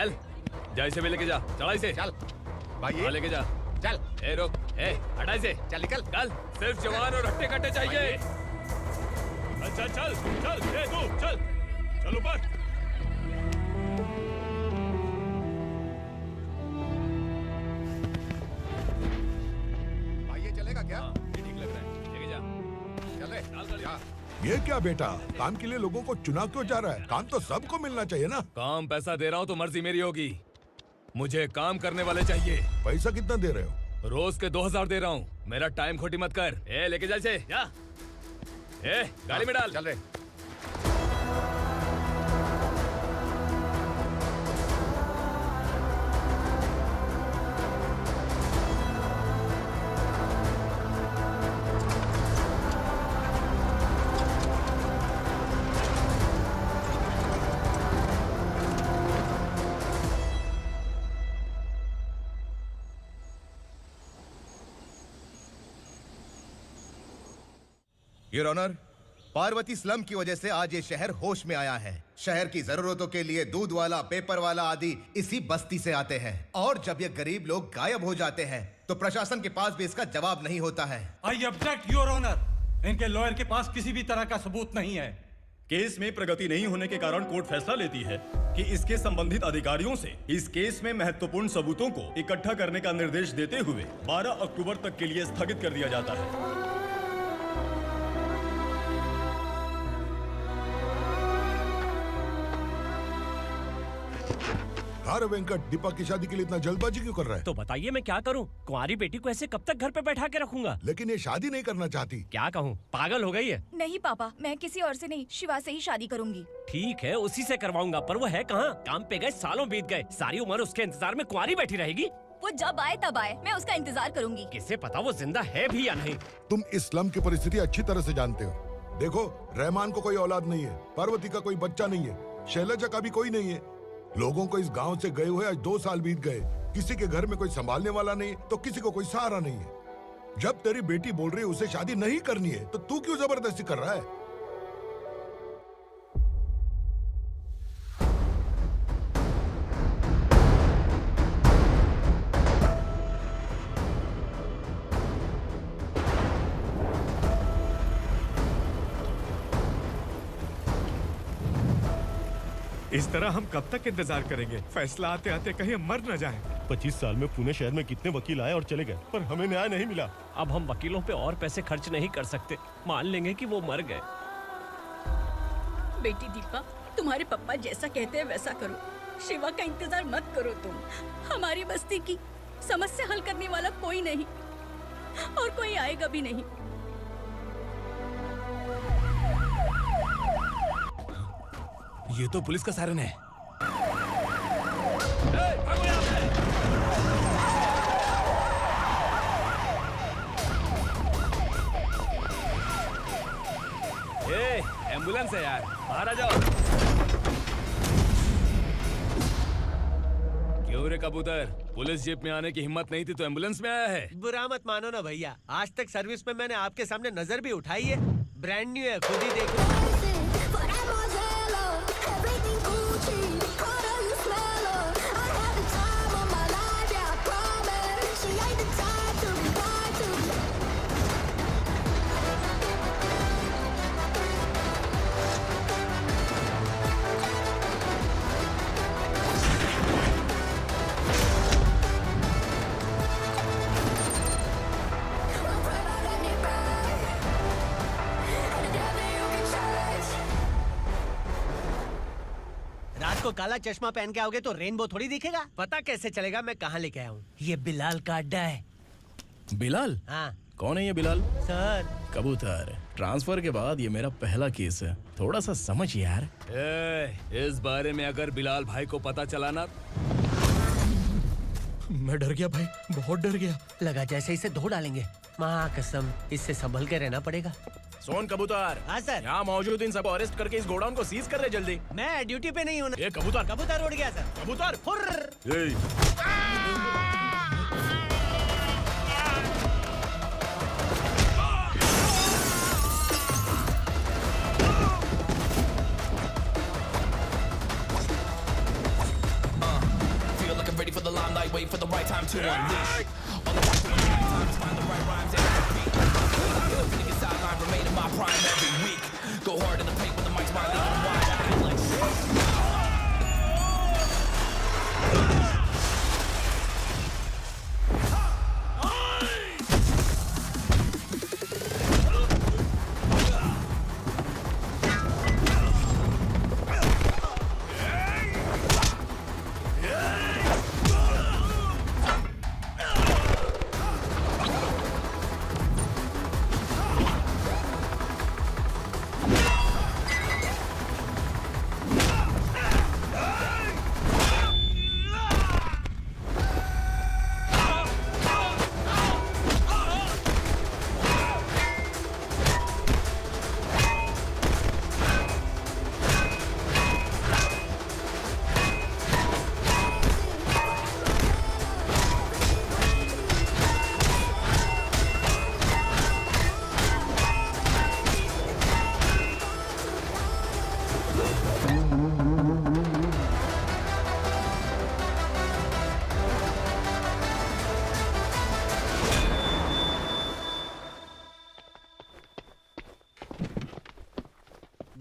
चल जा इसे भी लेके जा, चढ़ा इसे। चल भाई हाँ, लेके जा। चल। ए रोक, ए हटा इसे। चल निकल। चल, सिर्फ जवान और हट्टे कट्टे चाहिए। चल चल चल, ए तू चल, चल ऊपर। भाई ये चलेगा क्या? ये ठीक लग रहा है, लेके जा। चले डाल गाड़ी में। ये क्या बेटा, काम के लिए लोगों को चुना क्यों जा रहा है? काम तो सबको मिलना चाहिए ना। काम पैसा दे रहा हूँ तो मर्जी मेरी होगी, मुझे काम करने वाले चाहिए। पैसा कितना दे रहे हो? रोज के 2000 दे रहा हूँ, मेरा टाइम खोटी मत कर। ए लेके जा इसे, जा। ए गाड़ी में डाल। चल रहे। योर ऑनर, पार्वती स्लम की वजह से आज ये शहर होश में आया है। शहर की जरूरतों के लिए दूध वाला, पेपर वाला आदि इसी बस्ती से आते हैं, और जब ये गरीब लोग गायब हो जाते हैं तो प्रशासन के पास भी इसका जवाब नहीं होता है। I object your honour. इनके लॉयर के पास किसी भी तरह का सबूत नहीं है। केस में प्रगति नहीं होने के कारण कोर्ट फैसला लेती है कि इसके संबंधित अधिकारियों से इस केस में महत्वपूर्ण सबूतों को इकट्ठा करने का निर्देश देते हुए 12 अक्टूबर तक के लिए स्थगित कर दिया जाता है। अरे वेंकट, दीपा की शादी के लिए इतना जल्दबाजी क्यों कर रहा है? तो बताइए मैं क्या करूं? कुंवारी बेटी को ऐसे कब तक घर पे बैठा के रखूंगा? लेकिन ये शादी नहीं करना चाहती। क्या कहूं, पागल हो गई है। नहीं पापा, मैं किसी और से नहीं, शिवा से ही शादी करूंगी। ठीक है, उसी से करवाऊंगा, पर वो है कहाँ? काम पे गए सालों बीत गए, सारी उम्र उसके इंतजार में कुंवारी बैठी रहेगी। वो जब आए तब आए, मैं उसका इंतजार करूंगी। किसे पता वो जिंदा है भी या नहीं। तुम इस्लाम की परिस्थिति अच्छी तरह से जानते हो। देखो, रहमान को कोई औलाद नहीं है, पार्वती का कोई बच्चा नहीं है, शैलजा का भी कोई नहीं है। लोगों को इस गांव से गए हुए आज 2 साल बीत गए। किसी के घर में कोई संभालने वाला नहीं, तो किसी को कोई सहारा नहीं है। जब तेरी बेटी बोल रही है उसे शादी नहीं करनी है, तो तू क्यों जबरदस्ती कर रहा है? इस तरह हम कब तक इंतजार करेंगे? फैसला आते आते कहीं हम मर न जाएं। 25 साल में पुणे शहर में कितने वकील आए और चले गए, पर हमें न्याय नहीं मिला। अब हम वकीलों पे और पैसे खर्च नहीं कर सकते। मान लेंगे कि वो मर गए। बेटी दीपा, तुम्हारे पापा जैसा कहते हैं वैसा करो। शिवा का इंतजार मत करो तुम। हमारी बस्ती की समस्या हल करने वाला कोई नहीं, और कोई आएगा भी नहीं। ये तो पुलिस का सायरन है। ए, एम्बुलेंस है यार, बाहर आ जाओ। क्यों रे कबूतर, पुलिस जीप में आने की हिम्मत नहीं थी तो एम्बुलेंस में आया है? बुरा मत मानो ना भैया, आज तक सर्विस में मैंने आपके सामने नजर भी उठाई है। ब्रांड न्यू है, खुद ही देखो। को काला चश्मा पहन के आओगे तो रेनबो थोड़ी दिखेगा। पता कैसे चलेगा मैं कहाँ लेके आया हूँ? ये बिलाल का अड्डा है। बिलाल? हाँ। कौन है ये बिलाल? सर कबूतर, ट्रांसफर के बाद ये मेरा पहला केस है, थोड़ा सा समझ यार। इस बारे में अगर बिलाल भाई को पता चला ना। मैं डर गया भाई, बहुत डर गया। लगा जैसे इसे धो डालेंगे। माँ कसम, इससे संभल के रहना पड़ेगा। सोन कबूतर। हाँ सर। यहाँ मौजूद इन सबको अरेस्ट करके इस गोडाउन को सीज कर दे जल्दी। मैं ड्यूटी पे नहीं हूँ। ये कबूतर। कबूतर उड़ गया सर। कबूतर।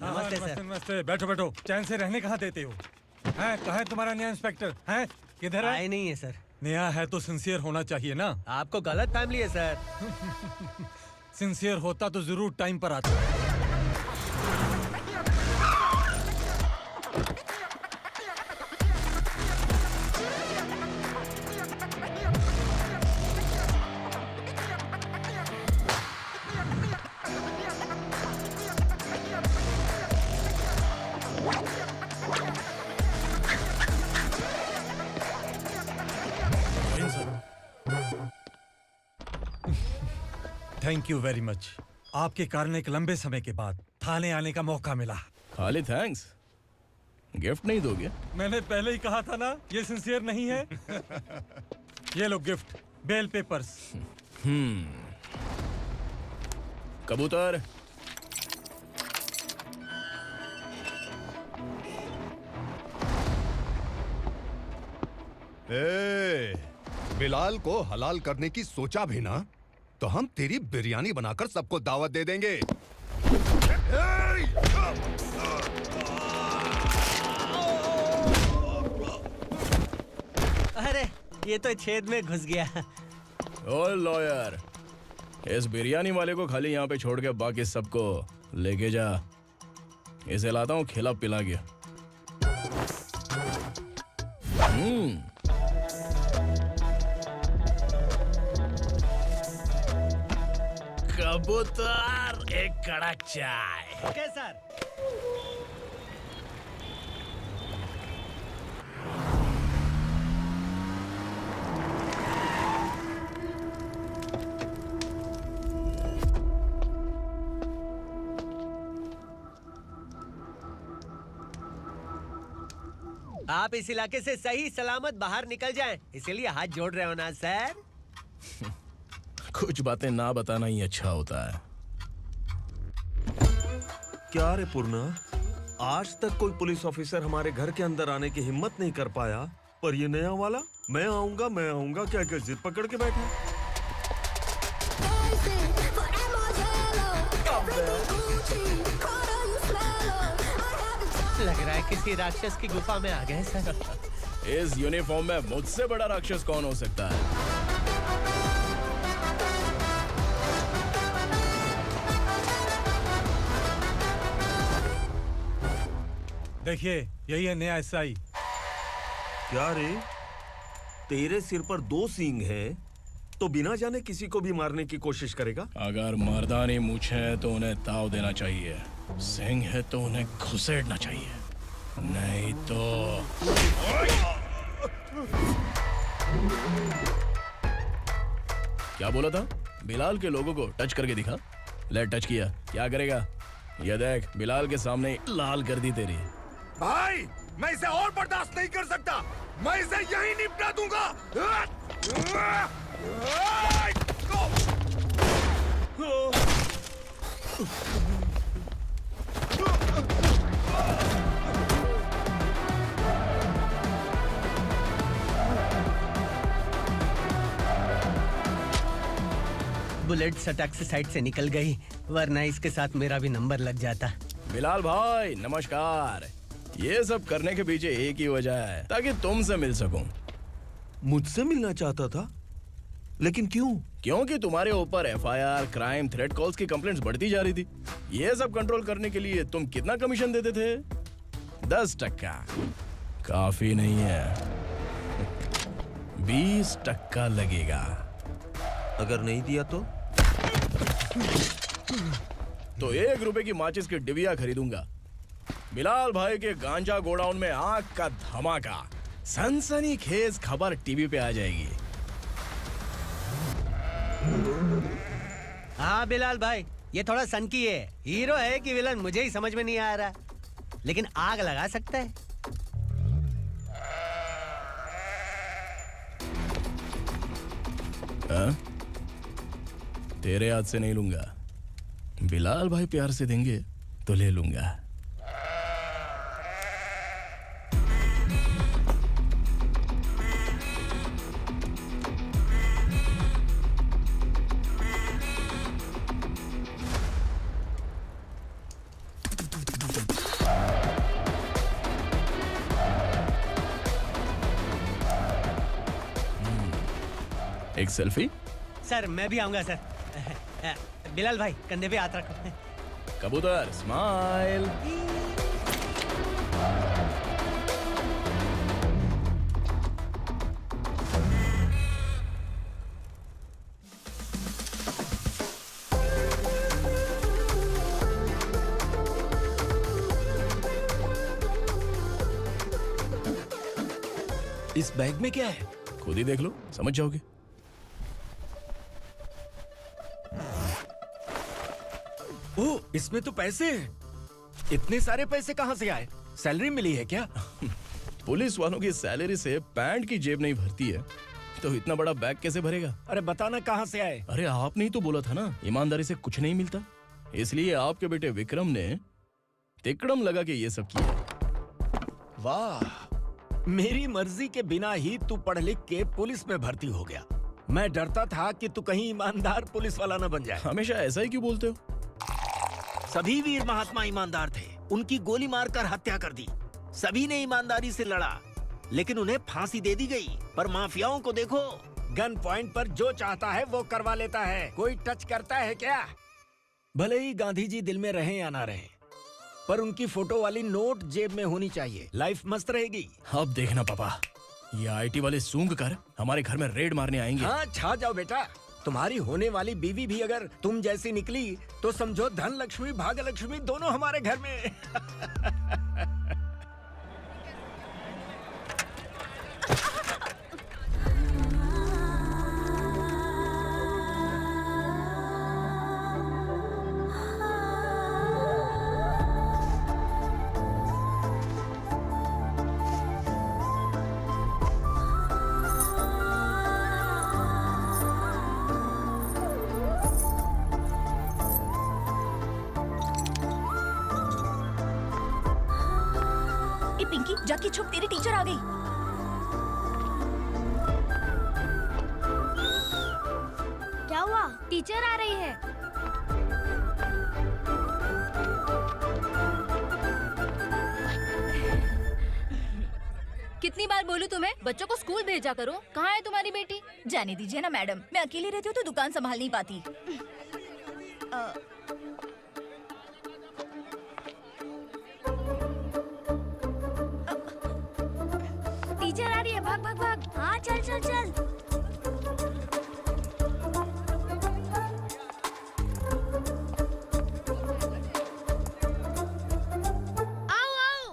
नमस्ते सर। नमस्ते, बैठो बैठो। चैन से रहने कहाँ देते हो? हैं, कहाँ है तुम्हारा नया इंस्पेक्टर? हैं, किधर है? आए नहीं है सर। नया है तो सिंसियर होना चाहिए ना। आपको गलत फैमिली है सर। सिंसियर होता तो जरूर टाइम पर आता। Thank you very much. आपके कारण एक लंबे समय के बाद थाने आने का मौका मिला। खाली थैंक्स, गिफ्ट नहीं दोगे? मैंने पहले ही कहा था ना, ये सिंसियर नहीं है। ये लो गिफ्ट, बेल पेपर्स। कबूतर, बिलाल को हलाल करने की सोचा भी ना, तो हम तेरी बिरयानी बनाकर सबको दावत दे देंगे। अरे ये तो छेद में घुस गया। ओ लॉयर, इस बिरयानी वाले को खाली यहाँ पे छोड़ के बाकी सबको लेके जा। इसे लाता हूँ खिला पिला के। कबूतर, एक कड़क चाय। Okay sir. आप इस इलाके से सही सलामत बाहर निकल जाएं, इसीलिए हाथ जोड़ रहे हो ना सर। कुछ बातें ना बताना ही अच्छा होता है। क्या रे पूर्णा, आज तक कोई पुलिस ऑफिसर हमारे घर के अंदर आने की हिम्मत नहीं कर पाया, पर ये नया वाला मैं आऊंगा क्या क्या जिद पकड़ के बैठा। लग रहा है किसी राक्षस की गुफा में आ गए सर। इस यूनिफॉर्म में मुझसे बड़ा राक्षस कौन हो सकता है? देखिए, यही है नया एसआई। क्या रे, तेरे सिर पर 2 सींग हैं, तो बिना जाने किसी को भी मारने की कोशिश करेगा? अगर मर्दानी मूछें हैं तो उन्हें ताव देना चाहिए, सिंह है तो उन्हें घुसेड़ना चाहिए, नहीं तो। क्या बोला था? बिलाल के लोगों को टच करके दिखा। ले टच किया, क्या करेगा? ये देख, बिलाल के सामने ही लाल कर दी तेरी। भाई, मैं इसे और बर्दाश्त नहीं कर सकता। मैं इसे यहीं निपटा दूंगा। बुलेट सटक से साइड से निकल गई, वरना इसके साथ मेरा भी नंबर लग जाता। बिलाल भाई नमस्कार। ये सब करने के पीछे एक ही वजह है, ताकि तुमसे मिल सकूं। मुझसे मिलना चाहता था, लेकिन क्यों? क्योंकि तुम्हारे ऊपर एफआईआर, क्राइम, थ्रेट कॉल्स की कंप्लेंट्स बढ़ती जा रही थी। ये सब कंट्रोल करने के लिए तुम कितना कमीशन देते थे? 10%। काफी नहीं है, 20% लगेगा। अगर नहीं दिया तो 1 रुपए की माचिस की डिबिया खरीदूंगा। बिलाल भाई के गांजा गोडाउन में आग का धमाका, सनसनीखेज खबर टीवी पे आ जाएगी। हाँ बिलाल भाई, ये थोड़ा सनकी है। हीरो है कि विलन मुझे ही समझ में नहीं आ रहा, लेकिन आग लगा सकता है। हाँ? तेरे हाथ से नहीं लूंगा, बिलाल भाई प्यार से देंगे तो ले लूंगा। एक सेल्फी? सर मैं भी आऊंगा सर। बिलाल भाई कंधे पे हाथ रखो। कबूतर स्माइल। इस बैग में क्या है? खुद ही देख लो, समझ जाओगे। ओह, इसमें तो पैसे हैं। इतने सारे पैसे कहाँ से आए? सैलरी मिली है क्या? पुलिस वालों की सैलरी से पैंट की जेब नहीं भरती है, तो इतना बड़ा बैग कैसे भरेगा? अरे बताना कहाँ से आए? अरे आपने ही तो बोला था ना, ईमानदारी से कुछ नहीं मिलता। इसलिए आपके बेटे विक्रम ने तिकड़म लगा के ये सब किया। वाह, मेरी मर्जी के बिना ही तू पढ़ लिख के पुलिस में भर्ती हो गया। मैं डरता था कि तू कहीं ईमानदार पुलिस वाला न बन जाए। हमेशा ऐसा ही क्यों बोलते हो? सभी वीर महात्मा ईमानदार थे, उनकी गोली मारकर हत्या कर दी। सभी ने ईमानदारी से लड़ा, लेकिन उन्हें फांसी दे दी गई। पर माफियाओं को देखो, गन पॉइंट पर जो चाहता है वो करवा लेता है। कोई टच करता है क्या? भले ही गांधी जी दिल में रहे या ना रहे, पर उनकी फोटो वाली नोट जेब में होनी चाहिए। लाइफ मस्त रहेगी। अब देखना पापा, ये आईटी वाले सूंघ कर हमारे घर में रेड मारने आएंगे। हाँ, छा जाओ बेटा। तुम्हारी होने वाली बीवी भी अगर तुम जैसी निकली तो समझो धन लक्ष्मी भाग्य लक्ष्मी दोनों हमारे घर में। पिंकी जाके छुप, तेरी टीचर आ गई। क्या हुआ? टीचर आ रही है। कितनी बार बोलूं तुम्हें, बच्चों को स्कूल भेजा करो। कहाँ है तुम्हारी बेटी? जाने दीजिए ना मैडम, मैं अकेली रहती हूँ तो दुकान संभाल नहीं पाती। टीचर आ रही है, भाग भाग भाग। हाँ चल चल चल। आओ आओ।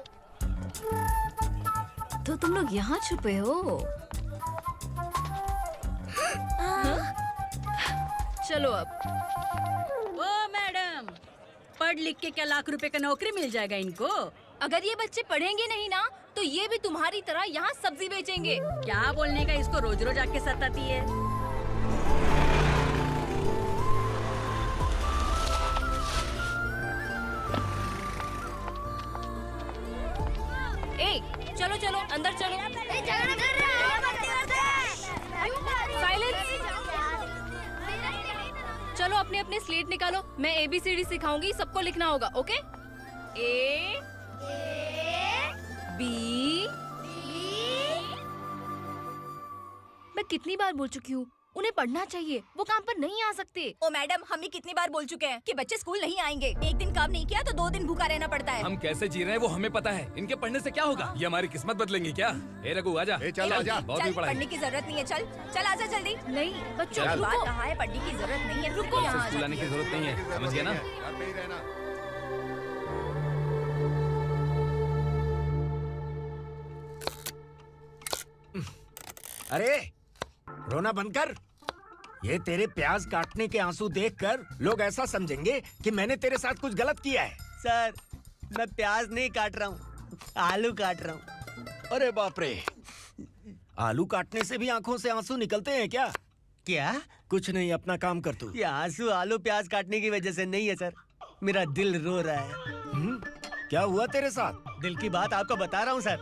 तो तुम लोग यहाँ छुपे हो? चलो अब। ओ मैडम, पढ़ लिख के क्या लाख रुपए का नौकरी मिल जाएगा इनको? अगर ये बच्चे पढ़ेंगे नहीं ना, तो ये भी तुम्हारी तरह यहाँ सब्जी बेचेंगे। क्या बोलने का, इसको रोज रोज आके सताती है। ए, चलो चलो अंदर चलो। साइलेंस। चलो अपने अपने स्लेट निकालो, मैं ABCD सिखाऊंगी, सबको लिखना होगा, ओके? A B। मैं कितनी बार बोल चुकी हूँ, उन्हें पढ़ना चाहिए, वो काम पर नहीं आ सकते। ओ मैडम, हम भी कितनी बार बोल चुके हैं कि बच्चे स्कूल नहीं आएंगे। एक दिन काम नहीं किया तो 2 दिन भूखा रहना पड़ता है। हम कैसे जी रहे हैं वो हमें पता है, इनके पढ़ने से क्या होगा? ये हमारी किस्मत बदलेंगे क्या? ए रघु आजा। चल आजा। बहुत चल, भी पढ़ाई। पढ़ने की जरूरत नहीं है, चल आजा जल्दी। नहीं बच्चों चल। रुको, कहा है पढ़ने की जरूरत नहीं है, रुको यहाँ आ स्कूल आने की जरूरत नहीं है, समझ गया ना? घर पे ही रहना। अरे रोना बंद कर। ये तेरे प्याज काटने के आंसू देखकर लोग ऐसा समझेंगे कि मैंने तेरे साथ कुछ गलत किया है। सर, मैं प्याज नहीं काट रहा हूँ, आलू काट रहा हूँ। अरे बाप रे, आलू काटने से भी आंखों से आंसू निकलते हैं क्या? क्या? कुछ नहीं, अपना काम कर तू। ये आंसू आलू प्याज काटने की वजह से नहीं है सर, मेरा दिल रो रहा है। क्या हुआ तेरे साथ? दिल की बात आपको बता रहा हूँ सर।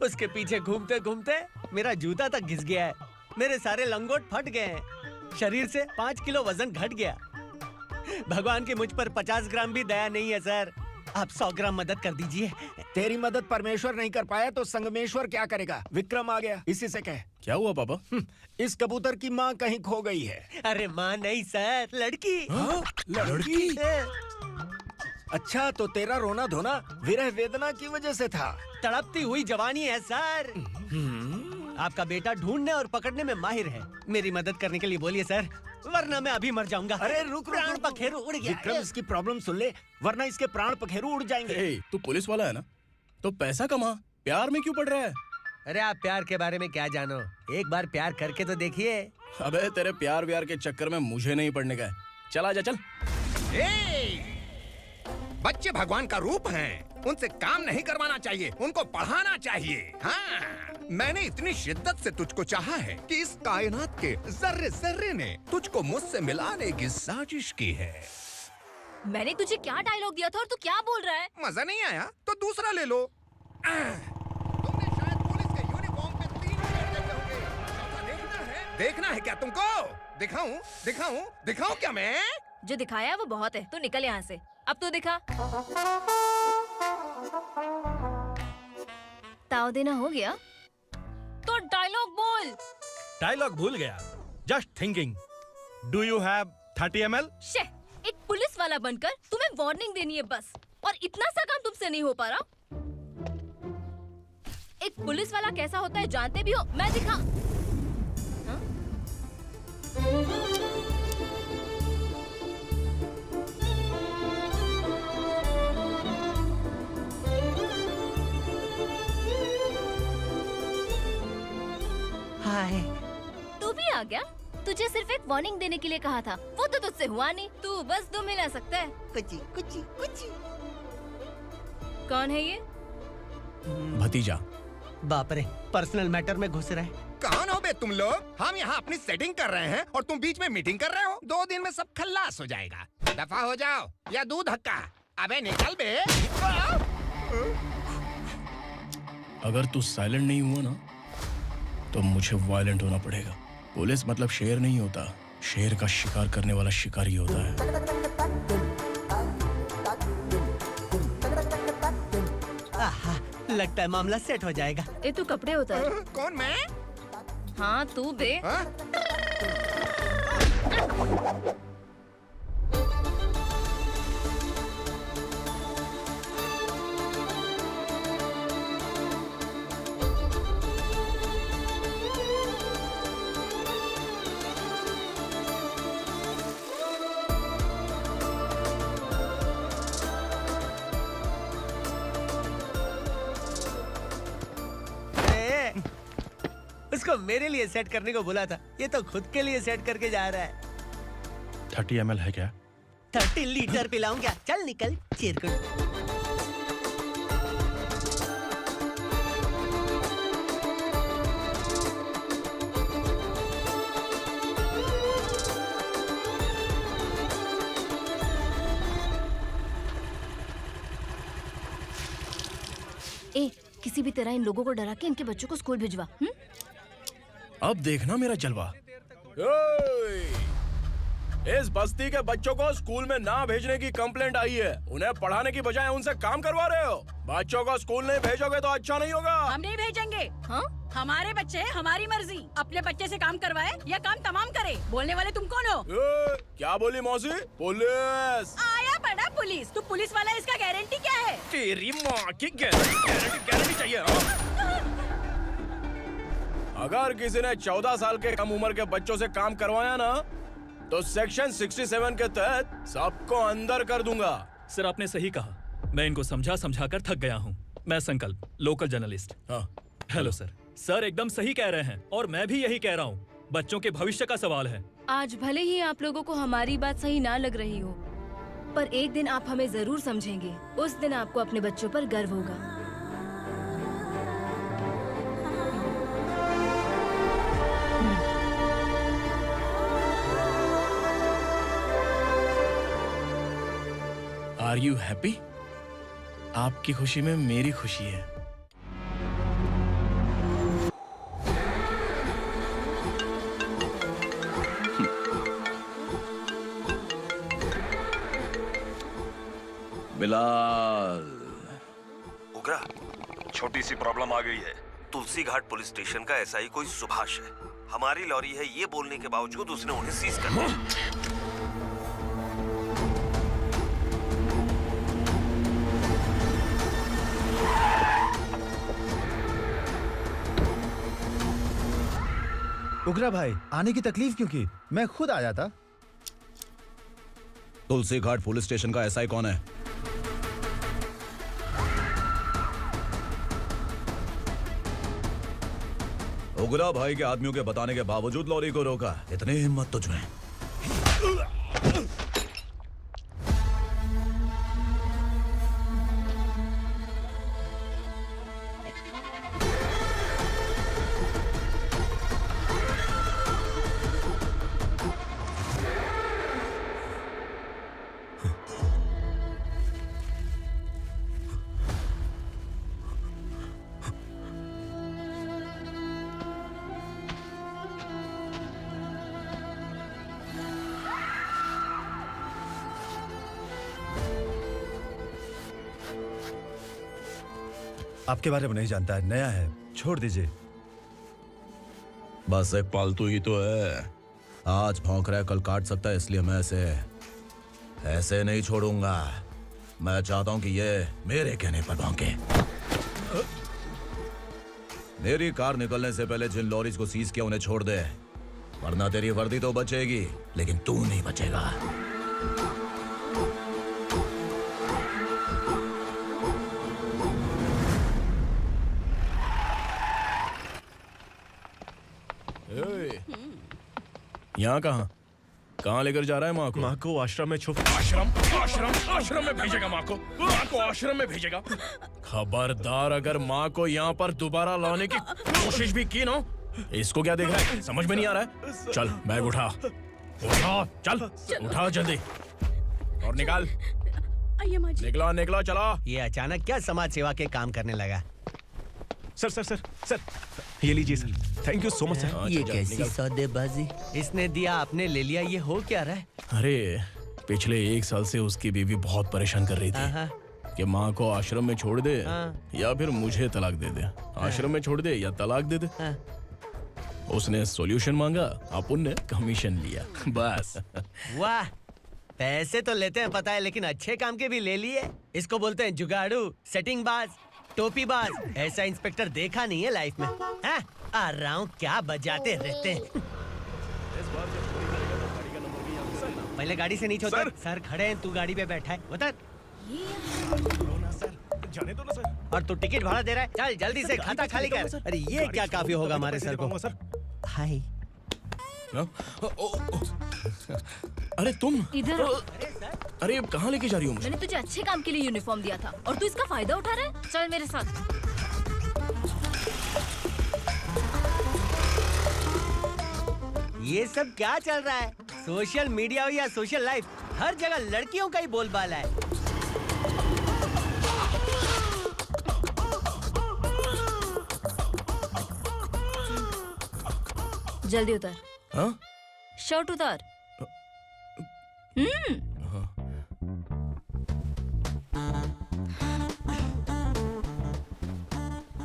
उसके पीछे घूमते घूमते मेरा जूता तक घिस गया है, मेरे सारे लंगोट फट गए हैं, शरीर से 5 किलो वजन घट गया। भगवान की मुझ पर 50 ग्राम भी दया नहीं है सर, आप 100 ग्राम मदद कर दीजिए। तेरी मदद परमेश्वर नहीं कर पाया तो संगमेश्वर क्या करेगा? विक्रम आ गया, इसी से कह। क्या हुआ पापा? इस कबूतर की माँ कहीं खो गई है। अरे माँ नहीं सर, लड़की। लड़की? अच्छा, तो तेरा रोना धोना विरह वेदना की वजह से था। तड़पती हुई जवानी है सर। आपका बेटा ढूंढने और पकड़ने में माहिर है, मेरी मदद करने के लिए बोलिए सर, वरना मैं अभी मर जाऊंगा। अरे रुक, प्राण पखेरु उड़ गया। विक्रम, इसकी प्रॉब्लम सुन ले, वरना इसके प्राण पखेरु उड़ जाएंगे। ए, तू पुलिस वाला है ना, तो पैसा कमा, प्यार में क्यों पड़ रहा है? अरे आप प्यार के बारे में क्या जानो, एक बार प्यार करके तो देखिए। अबे तेरे प्यार व्यार के चक्कर में मुझे नहीं पड़ने का है। चल आजा, चल। बच्चे भगवान का रूप हैं, उनसे काम नहीं करवाना चाहिए, उनको पढ़ाना चाहिए। हाँ, मैंने इतनी शिद्दत से तुझको चाहा है कि इस कायनात के जर्रे जर्रे ने तुझको मुझसे मिलाने की साजिश की है। मैंने तुझे क्या डायलॉग दिया था और तू क्या बोल रहा है? मजा नहीं आया तो दूसरा ले लो। तुमने शायद पुलिस के यूनिफॉर्म पे 3 शेर देखे होंगे। चौथा देखना है क्या तुमको? दिखाऊं दिखाऊं दिखाऊं क्या मैं? जो दिखाया है वो बहुत है, तू निकल यहाँ से। अब तू दिखा। ताव देना हो गया तो डायलॉग बोल। डायलॉग भूल गया। Just thinking, do you have 30 ml? शे, एक पुलिस वाला बनकर तुम्हें वार्निंग देनी है बस, और इतना सा काम तुमसे नहीं हो पा रहा। एक पुलिस वाला कैसा होता है जानते भी हो? मैं दिखा। हाँ? हाय, तू भी आ गया? तुझे सिर्फ एक वार्निंग देने के लिए कहा था, वो तो तुझसे हुआ नहीं। तू बस 2 मिला सकता है। कुची कुची कुची। कौन है ये? भतीजा। बाप रे, पर्सनल मैटर में घुस रहे। कौन हो बे तुम लोग? हम यहाँ अपनी सेटिंग कर रहे हैं और तुम बीच में मीटिंग कर रहे हो। 2 दिन में सब खल्लास हो जाएगा। दफा हो जाओ या दूध हक्का। अबे निकल बे। अगर तू साइलेंट नहीं हुआ ना तो मुझे वायलेंट होना पड़ेगा। पुलिस मतलब शेर नहीं होता, शेर का शिकार करने वाला शिकारी होता है। आहा, लगता है मामला सेट हो जाएगा। ये तू कपड़े उतार। कौन मैं? हाँ तू बे। हाँ? उसको मेरे लिए सेट करने को बोला था, ये तो खुद के लिए सेट करके जा रहा है। 30 ml है क्या? 30 लीटर पिलाऊं क्या? चल निकल चिरकुट। ए, किसी भी तरह इन लोगों को डरा के इनके बच्चों को स्कूल भिजवा। अब देखना मेरा जलवा। इस बस्ती के बच्चों को स्कूल में ना भेजने की कंप्लेंट आई है। उन्हें पढ़ाने की बजाय उनसे काम करवा रहे हो। बच्चों को स्कूल नहीं भेजोगे तो अच्छा नहीं होगा। हम नहीं भेजेंगे। हाँ? हमारे बच्चे हमारी मर्जी। अपने बच्चे से काम करवाए या काम तमाम करे। बोलने वाले तुम कौन हो? क्या बोली मौसी? पुलिस आया पड़ा पुलिस। तू पुलिस वाला, इसका गारंटी क्या है? तेरी माँ की गारंटी चाहिए। अगर किसी ने 14 साल के कम उम्र के बच्चों से काम करवाया ना तो सेक्शन 67 के तहत सबको अंदर कर दूंगा। सर आपने सही कहा। मैं इनको समझा कर थक गया हूँ। मैं संकल्प, local journalist. Hello sir. Sir एकदम सही कह रहे हैं और मैं भी यही कह रहा हूँ। बच्चों के भविष्य का सवाल है। आज भले ही आप लोगों को हमारी बात सही ना लग रही हो, पर एक दिन आप हमें जरूर समझेंगे। उस दिन आपको अपने बच्चों पर गर्व होगा। Are you happy? आपकी खुशी में मेरी खुशी है। बिलाल। उगरा, छोटी सी प्रॉब्लम आ गई है। तुलसी घाट पुलिस स्टेशन का एसआई कोई सुभाष है। हमारी लॉरी है ये बोलने के बावजूद उसने उन्हें सीज कर दिया। उगरा भाई, आने की तकलीफ क्यों की? मैं खुद आ जाता। तुलसी घाट पुलिस स्टेशन का एसआई कौन है? उगरा भाई के आदमियों के बताने के बावजूद लॉरी को रोका। इतनी हिम्मत तुझमें? आपके बारे में नहीं जानता है, नया है, छोड़ दीजिए। बस एक पालतू ही तो है। आज भौंक रहा है, कल काट सकता है, इसलिए मैं ऐसे नहीं छोड़ूंगा। मैं चाहता हूं कि ये मेरे कहने पर भौंके। मेरी कार निकलने से पहले जिन लॉरीज को सीज किया उन्हें छोड़ दे, वरना तेरी वर्दी तो बचेगी लेकिन तू नहीं बचेगा। यहाँ कहाँ लेकर जा रहा है माँ को? माँ को आश्रम में छुप। आश्रम में भेजेगा माँ को आश्रम में भेजेगा। खबरदार, अगर माँ को यहाँ पर दोबारा लाने की कोशिश भी की ना। इसको क्या देख रहा है? समझ में नहीं आ रहा है? चल बैग उठा, चल उठा जल्दी और निकाल। निकला चला। ये अचानक क्या समाज सेवा के काम करने लगा? सर ये लीजिए sir. Thank you so much sir. ये कैसी सौदेबाजी? इसने दिया आपने ले लिया, ये हो क्या रहा है? अरे पिछले 1 साल से उसकी बीवी बहुत परेशान कर रही थी कि माँ को आश्रम में छोड़ दे या फिर मुझे तलाक दे दे। आश्रम में छोड़ दे या तलाक दे दे। उसने सॉल्यूशन मांगा, अपन ने कमीशन लिया, बस। वाह, पैसे तो लेते हैं पता है, लेकिन अच्छे काम के भी ले लिए। इसको बोलते हैं जुगाड़ू, सेटिंग बाज, टोपी बाज। ऐसा इंस्पेक्टर देखा नहीं है लाइफ में। हाँ? आ रहा हूँ, क्या बजाते रहते हैं। पहले गाड़ी से नीचे उतर। सर खड़े हैं, तू गाड़ी पे बैठा है, उतर। जाने दो ना सर। और तू टिकट भाड़ा दे रहा है? चल जल्दी से खाता खाली कर। अरे ये क्या काफी होगा हमारे सर को। हाय। अरे तुम इधर। अरे कहाँ लेके जा रही हो मुझे? मैंने तुझे अच्छे काम के लिए यूनिफॉर्म दिया था और तू इसका फायदा उठा रहा है। चल मेरे साथ। ये सब क्या चल रहा है? सोशल मीडिया हो या सोशल लाइफ, हर जगह लड़कियों का ही बोलबाला है। जल्दी उतर। हाँ? शर्ट उतार।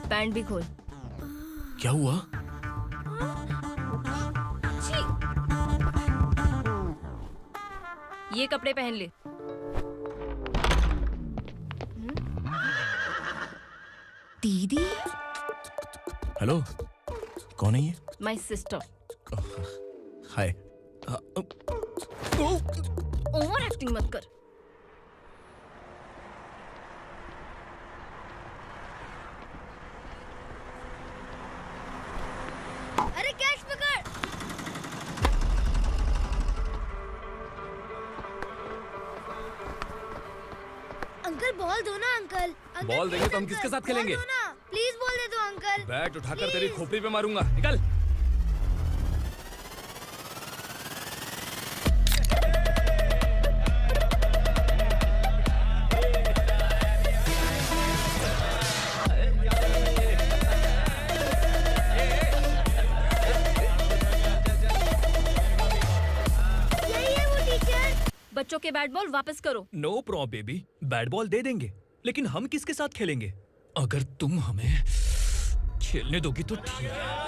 पैंट भी खोल। क्या हुआ? छी! ये कपड़े पहन ले। दीदी। हेलो, कौन है ये? My sister. Hi. Over acting मत कर। अरे कैश पकड़। अंकल बॉल दो ना अंकल। बॉल देंगे तो हम किसके साथ खेलेंगे? प्लीज बॉल दे दो अंकल। बैट उठाकर तेरी खोपड़ी पे मारूंगा। निकल। बच्चों के बैट बॉल वापस करो। No problem baby, bat ball दे देंगे, लेकिन हम किसके साथ खेलेंगे? अगर तुम हमें खेलने दोगी तो ठीक है।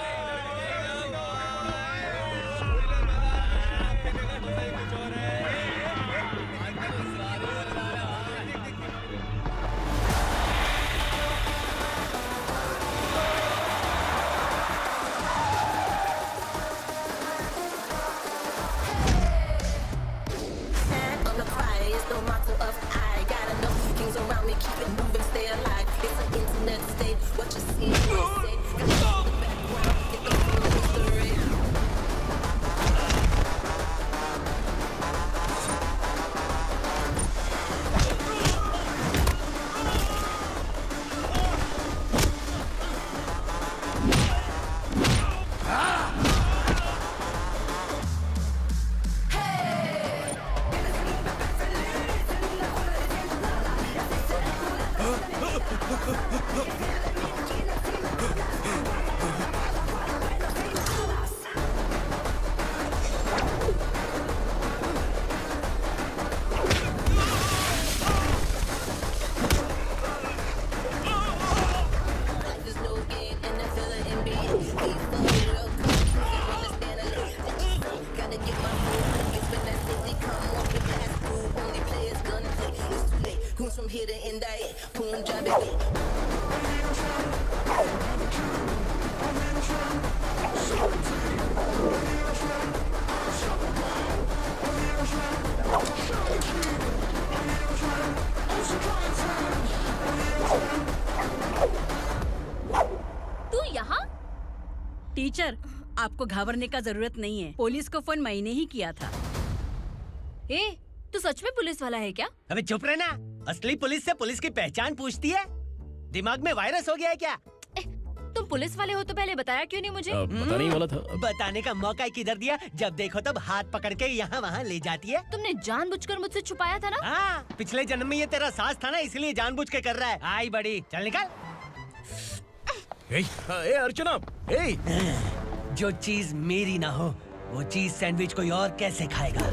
टीचर, आपको घबराने का जरूरत नहीं है। पुलिस को फोन मैंने ही किया था। ए, तू सच में पुलिस वाला है क्या? अबे चुप रहना। असली पुलिस से पुलिस की पहचान पूछती है? दिमाग में वायरस हो गया है क्या? तुम पुलिस वाले हो तो पहले बताया क्यों नहीं मुझे? बताने ही वाला था। बताने का मौका किधर दिया? जब देखो तब हाथ पकड़ के यहाँ वहाँ ले जाती है। तुमने जानबूझकर मुझसे छुपाया था ना? हाँ, पिछले जन्म में ये तेरा सास था ना, इसलिए जानबूझ के कर रहा है। आई बड़ी, चल निकल। ए अर्चना, जो चीज मेरी ना हो वो चीज सैंडविच कोई और कैसे खाएगा?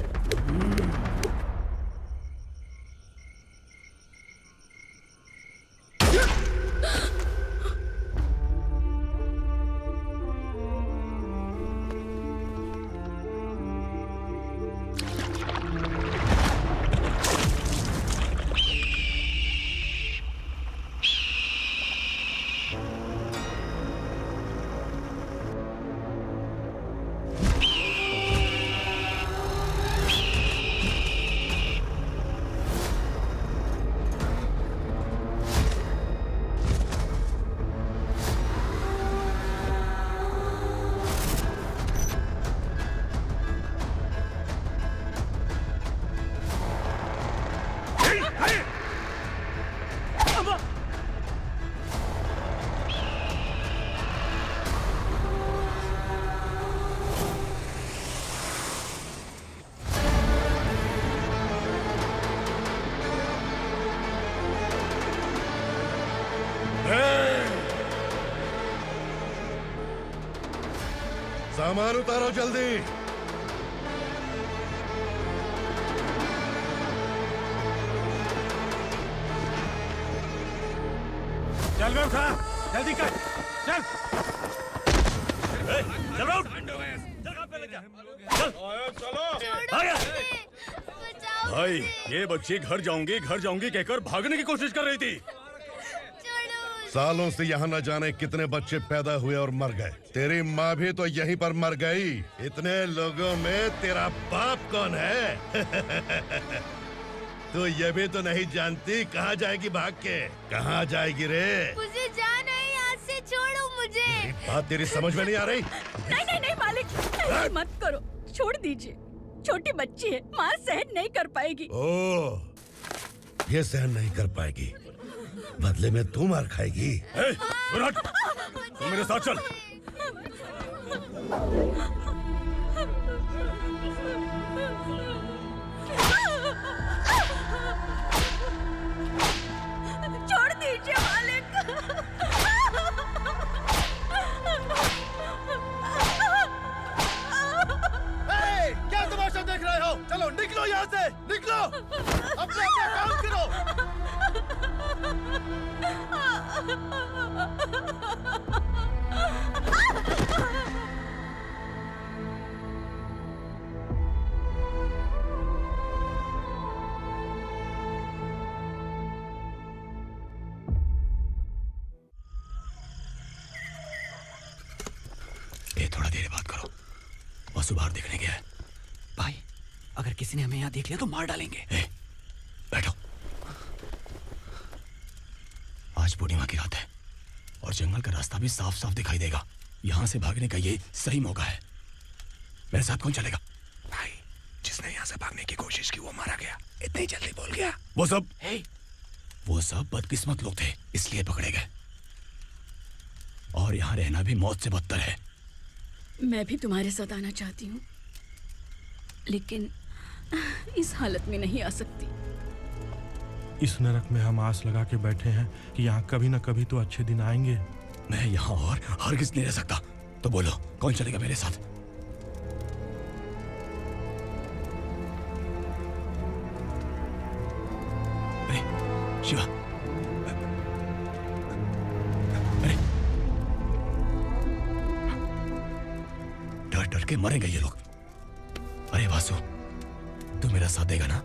सामान उतारो जल्दी। चल बे उठा, जल्दी कर, चल। चल राउंड, चलो। भाई ये बच्ची घर जाऊंगी कहकर भागने की कोशिश कर रही थी। सालों से यहाँ न जाने कितने बच्चे पैदा हुए और मर गए। तेरी माँ भी तो यहीं पर मर गई। इतने लोगों में तेरा बाप कौन है? तू ये भी तो नहीं जानती कहाँ जाएगी भाग के? कहाँ जाएगी रे? मुझे जाना है, यहाँ से छोड़ो मुझे। बात तेरी समझ में नहीं आ रही? नहीं मालिक, ऐसे मत करो, छोड़ दीजिए। छोटी बच्ची है, माँ सहन नहीं कर पाएगी। ओह, ये सहन नहीं कर पाएगी, बदले में तू मार खाएगी। तू मेरे साथ चल। छोड़ दीजिए मालिक। क्या तमाशा देख रहे हो? चलो निकलो यहाँ से, निकलो। अपना काम करो। ये थोड़ा देर बात करो, बस बाहर देखने गया है। भाई, अगर किसी ने हमें यहाँ देख लिया तो मार डालेंगे। बैठो। आज पूर्णिमा की रात है और जंगल का रास्ता भी साफ साफ दिखाई देगा। यहाँ से भागने का ये सही मौका है। मेरे साथ कौन चलेगा? भाई, जिसने यहाँ से भागने की कोशिश की वो मारा गया। इतनी जल्दी बोल गया। वो सब बदकिस्मत लोग थे, इसलिए पकड़े गए। और यहाँ रहना भी मौत से बदतर है। मैं भी तुम्हारे साथ आना चाहती हूँ, लेकिन इस हालत में नहीं आ सकती। इस नरक में हम आस लगा के बैठे हैं कि यहाँ कभी न कभी तो अच्छे दिन आएंगे। मैं यहाँ और हरगिज़ नहीं रह सकता। तो बोलो, कौन चलेगा मेरे साथ? अरे शिवा, अरे डर डर के मरेंगे ये लोग। अरे वासु, तू मेरा साथ देगा ना?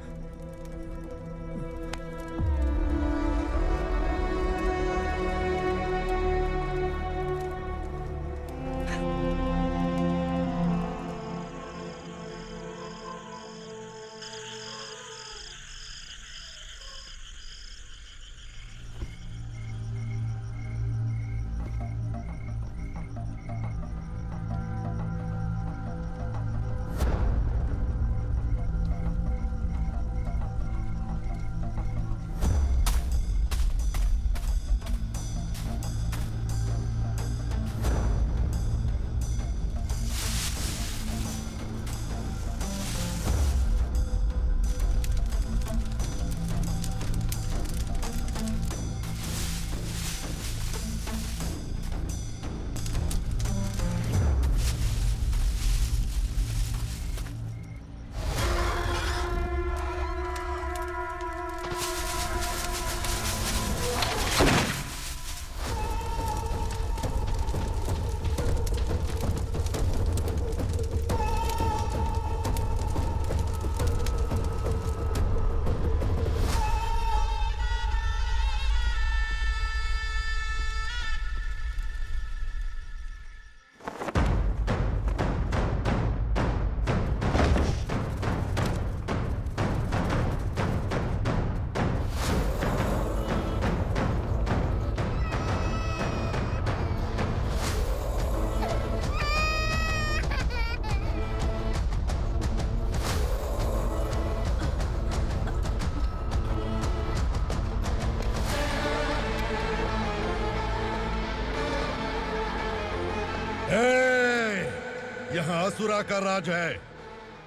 यहाँ असुरा का राज है।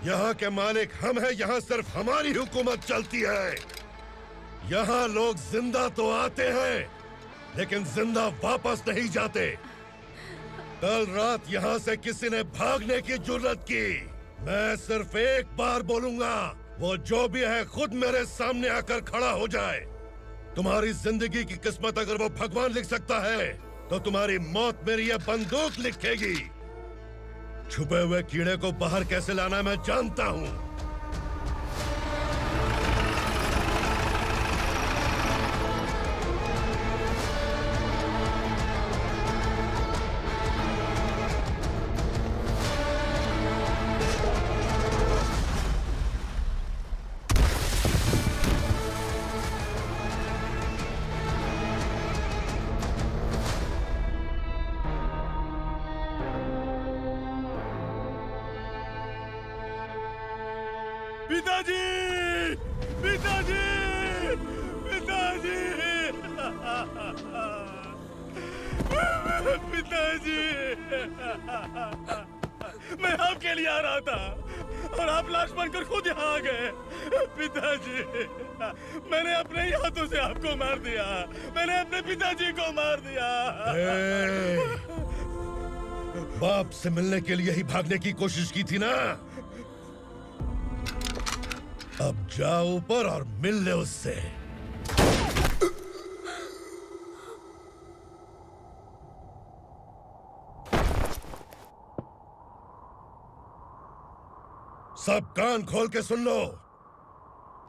यहाँ के मालिक हम हैं। यहाँ सिर्फ हमारी हुकूमत चलती है। यहाँ लोग जिंदा तो आते हैं, लेकिन जिंदा वापस नहीं जाते। कल रात यहाँ से किसी ने भागने की जुर्रत की, मैं सिर्फ एक बार बोलूंगा, वो जो भी है खुद मेरे सामने आकर खड़ा हो जाए। तुम्हारी जिंदगी की किस्मत अगर वो भगवान लिख सकता है तो तुम्हारी मौत मेरी ये बंदूक लिखेगी। छुपे हुए कीड़े को बाहर कैसे लाना है मैं जानता हूँ। पिताजी, पिताजी, पिताजी, पिताजी, मैं आपके लिए आ रहा था और आप लाश बनकर खुद यहाँ आ गए। पिताजी, मैंने अपने ही हाथों से आपको मार दिया। मैंने अपने पिताजी को मार दिया। बाप से मिलने के लिए ही भागने की कोशिश की थी ना? अब जाओ ऊपर और मिल ले उससे। सब कान खोल के सुन लो।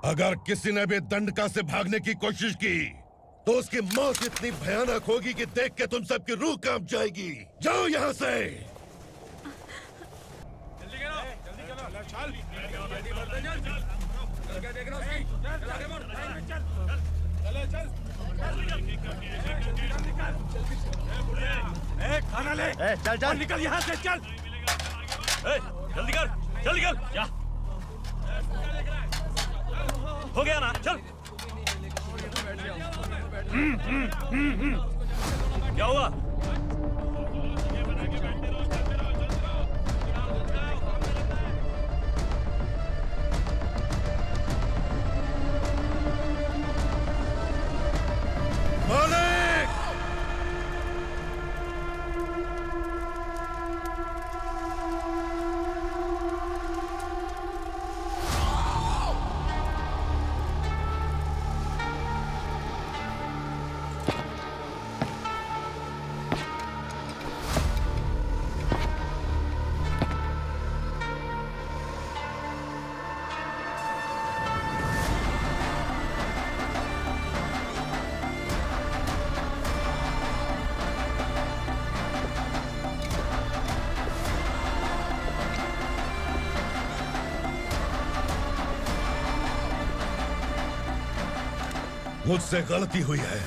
अगर किसी ने भी दंडका से भागने की कोशिश की तो उसकी मौत इतनी भयानक होगी कि देख के तुम सबकी रूह कांप जाएगी। जाओ यहाँ से। खाना ले। चल चल निकल यहाँ से, चल। जल्दी कर, जल्दी कर। क्या हो गया ना? चल। क्या हुआ? मुझसे गलती हुई है,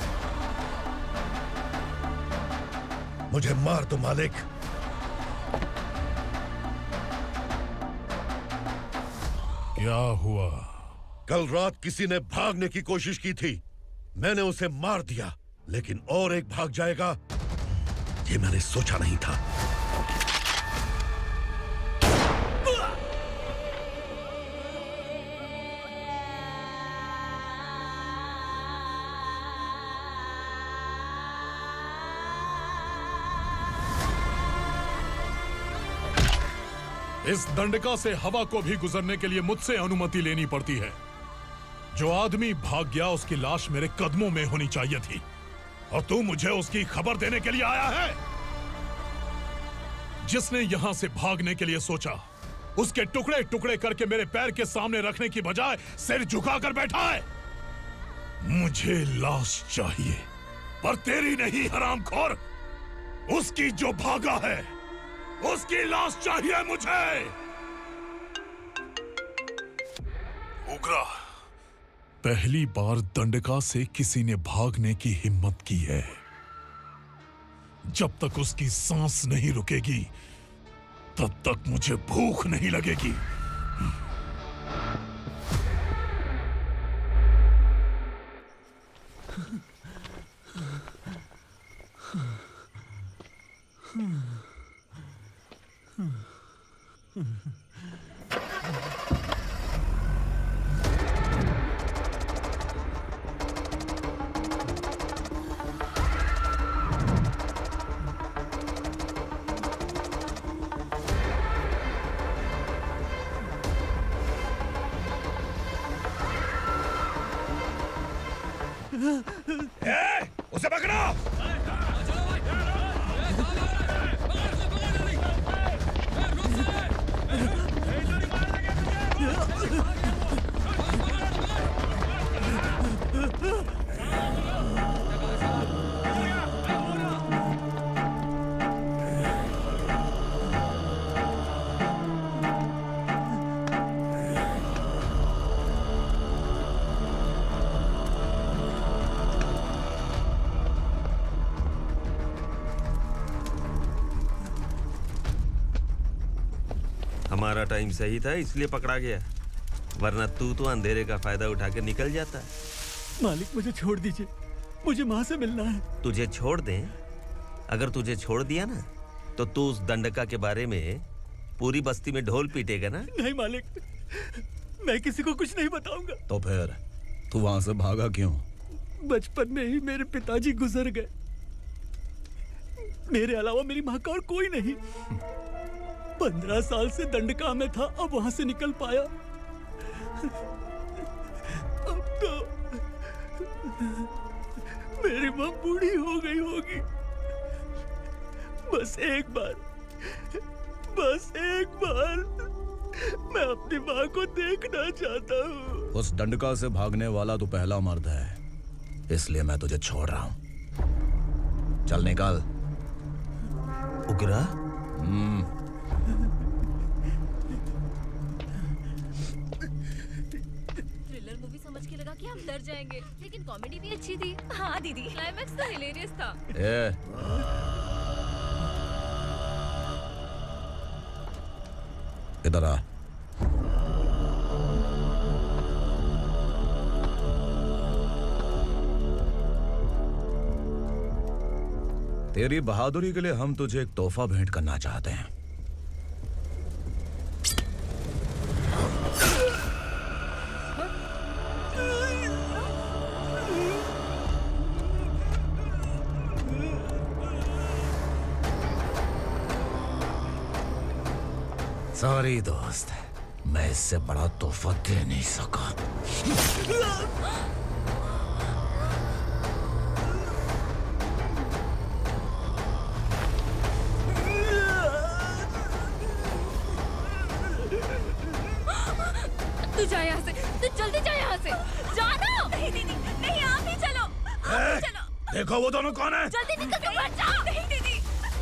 मुझे मार दो मालिक। क्या हुआ? कल रात किसी ने भागने की कोशिश की थी, मैंने उसे मार दिया, लेकिन और एक भाग जाएगा ये मैंने सोचा नहीं था। इस दंडका से हवा को भी गुजरने के लिए मुझसे अनुमति लेनी पड़ती है। जो आदमी भाग गया उसकी लाश मेरे कदमों में होनी चाहिए थी, और तू मुझे उसकी खबर देने के लिए आया है। जिसने यहां से भागने के लिए सोचा उसके टुकड़े टुकड़े करके मेरे पैर के सामने रखने की बजाय सिर झुकाकर बैठा है। मुझे लाश चाहिए, पर तेरी नहीं हरामखोर, उसकी जो भागा है उसकी लाश चाहिए मुझे। उग्रा, पहली बार दंडका से किसी ने भागने की हिम्मत की है। जब तक उसकी सांस नहीं रुकेगी तब तक मुझे भूख नहीं लगेगी। उसे पकड़ो। हमारा टाइम सही था इसलिए पकड़ा गया, वरना तू तो अंधेरे का फायदा उठा के निकल जाता। मालिक मुझे छोड़ दीजिए, मुझे माँ से मिलना है। तुझे छोड़ दें? अगर तुझे छोड़ दिया ना तो तू उस दंडका के बारे में पूरी बस्ती में ढोल पीटेगा ना। नहीं मालिक, मैं किसी को कुछ नहीं बताऊंगा। तो फिर तू वहां से भागा क्यों? बचपन में ही मेरे पिताजी गुजर गए, मेरे अलावा मेरी माँ का और कोई नहीं। 15 साल से दंडका में था, अब वहां से निकल पाया। अब तो मेरी माँ बूढ़ी हो गई होगी। बस एक बार मैं अपनी माँ को देखना चाहता हूँ। उस दंडका से भागने वाला तू पहला मर्द है, इसलिए मैं तुझे छोड़ रहा हूँ। चल निकल। उग्रा? थ्रिलर मूवी समझ के लगा कि हम डर जाएंगे, लेकिन कॉमेडी भी अच्छी थी। हाँ दीदी, क्लाइमैक्स तो हिलेरियस था। इधर आ। तेरी बहादुरी के लिए हम तुझे एक तोहफा भेंट करना चाहते हैं। सॉरी दोस्त, मैं इससे बड़ा तोहफा दे नहीं सका। तू जा यहाँ से, तू जल्दी जा यहाँ से। जाना। नहीं दीदी, नहीं, आप ही चलो। आप ही चलो। देखो वो दोनों कौन है? जल्दी निकल के मत जाओ। नहीं दीदी।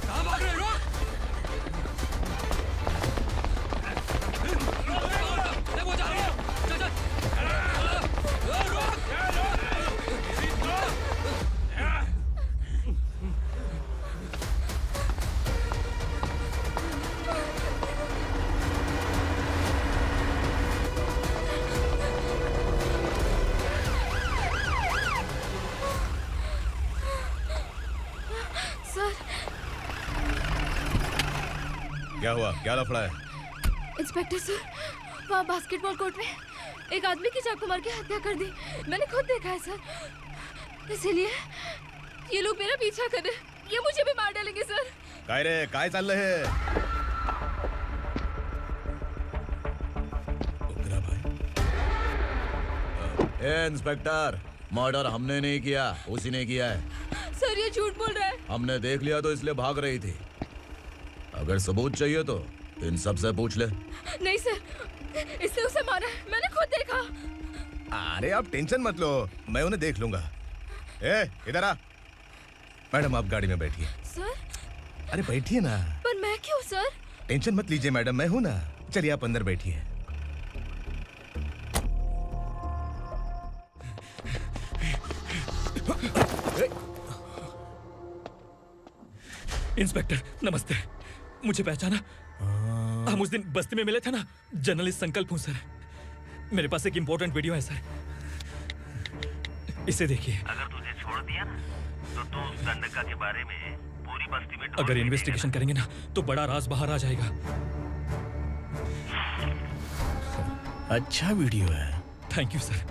कहाँ भाग रहे हो? वो जा रही है। चल चल। सर, क्या हुआ? क्या लफड़ा है? इंस्पेक्टर सर, वहाँ बास्केटबॉल कोर्ट में एक आदमी की चाकू मार के हत्या कर दी। मैंने खुद देखा है सर, इसीलिए ये लोग मेरा पीछा कर रहे हैं। ये मुझे भी मार डालेंगे सर। काय रे, काय चाललंय हे? उग्रा भाई। ए इंस्पेक्टर, मर्डर हमने नहीं किया, उसी ने किया है। सर ये झूठ बोल रहा है। हमने देख लिया तो इसलिए भाग रही थी। अगर सबूत चाहिए तो इन सब से पूछ ले। नहीं सर, इसने उसे मारा है, मैंने खुद देखा। अरे आप टेंशन मत लो, मैं उन्हें देख लूंगा। ए, इधर आ। मैडम आप गाड़ी में बैठिए। सर? अरे बैठिए ना। पर मैं क्यों सर? टेंशन मत लीजिए मैडम, मैं हूं ना। चलिए आप अंदर बैठिए। इंस्पेक्टर नमस्ते, मुझे पहचाना? हम उस दिन बस्ती में मिले थे ना। जर्नलिस्ट संकल्प हूँ सर। मेरे पास एक इम्पोर्टेंट वीडियो है सर, इसे देखिए। अगर तुझे छोड़ दिया ना तो तू उस दंडका के बारे में पूरी बस्ती में अगर इन्वेस्टिगेशन करेंगे ना तो बड़ा राज बाहर आ जाएगा। अच्छा वीडियो है। Thank you sir.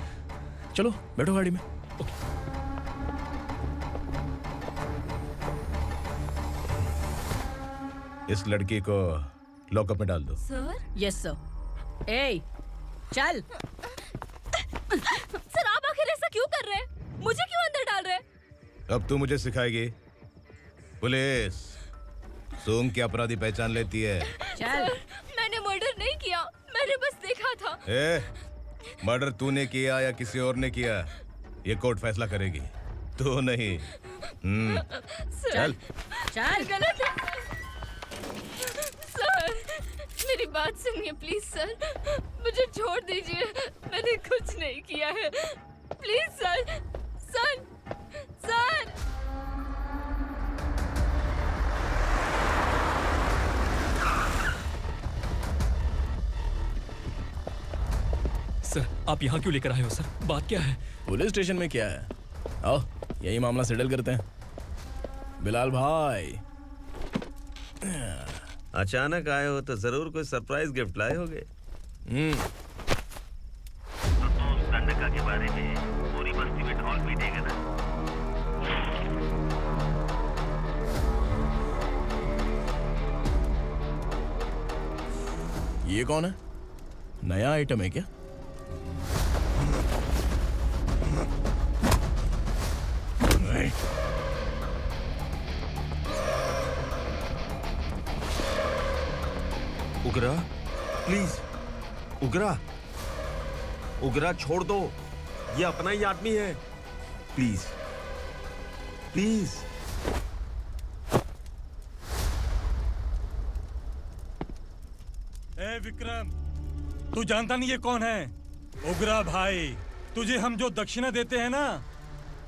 चलो बैठो गाड़ी में। इस लड़की को लॉकअप में डाल दो। सर? Yes sir. ए, चल। सर आप आखिर ऐसा क्यों कर रहे हैं? मुझे क्यों अंदर डाल रहे? अब तू मुझे सिखाएगी? पुलिस सूंघ के अपराधी पहचान लेती है। सर, मैंने मर्डर नहीं किया, मैंने बस देखा था। मर्डर तूने किया या किसी और ने किया, ये कोर्ट फैसला करेगी, तू नहीं। चल चल। गलत है सर, मेरी बात सुनिए प्लीज सर, मुझे छोड़ दीजिए, मैंने कुछ नहीं किया है, please sir. Sir sir sir, आप यहाँ क्यों लेकर आए हो सर? बात क्या है? पुलिस स्टेशन में क्या है? आओ यही मामला सेटल करते हैं। बिलाल भाई, अचानक आए हो तो जरूर कोई सरप्राइज गिफ्ट लाए होगे। तो उस गंडका के बारे में पूरी बस्ती में ढोल पीटेगा ना। ये कौन है? नया आइटम है क्या? उगरा, प्लीज उगरा, उगरा छोड़ दो, ये अपना ही आदमी है, प्लीज प्लीज। ए विक्रम, तू जानता नहीं ये कौन है? उगरा भाई, तुझे हम जो दक्षिणा देते हैं ना,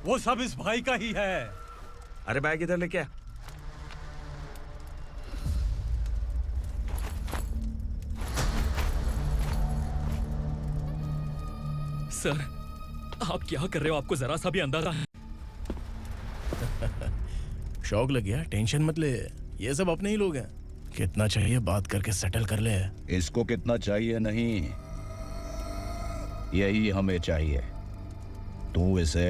वो सब इस भाई का ही है। अरे बैग इधर लेके आ। सर, आप क्या कर रहे हो? आपको जरा सा भी अंदाजा है? शौक लग गया? टेंशन मत ले, ये सब अपने ही लोग हैं। कितना चाहिए बात करके सेटल कर ले। इसको कितना चाहिए नहीं, यही हमें चाहिए। तू इसे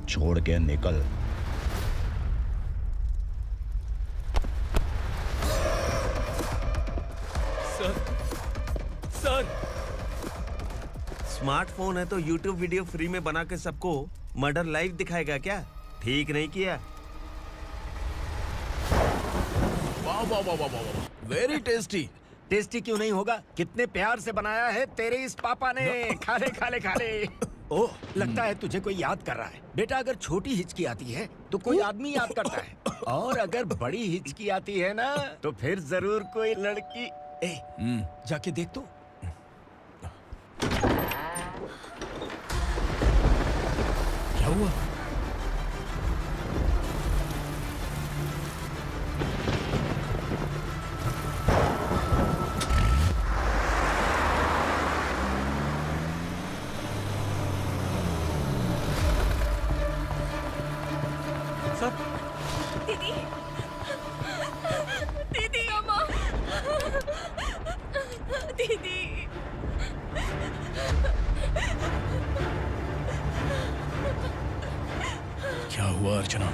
छोड़ के निकल। सर, स्मार्टफोन है तो YouTube वीडियो फ्री में बना के सबको मर्डर लाइव दिखाएगा क्या? ठीक नहीं किया। वाह वाह वाह वाह वाह, वेरी टेस्टी। टेस्टी क्यों नहीं होगा? कितने प्यार से बनाया है तेरे इस पापा ने। खा ले खा ले खा ले। ओह, लगता है तुझे कोई याद कर रहा है। बेटा, अगर छोटी हिचकी आती है तो कोई आदमी याद करता है, और अगर बड़ी हिचकी आती है ना तो फिर जरूर कोई लड़की। जाके देख तो। क्या हुआ? दीदी, दीदी, अम्मा, दीदी। क्या हुआ अर्चना?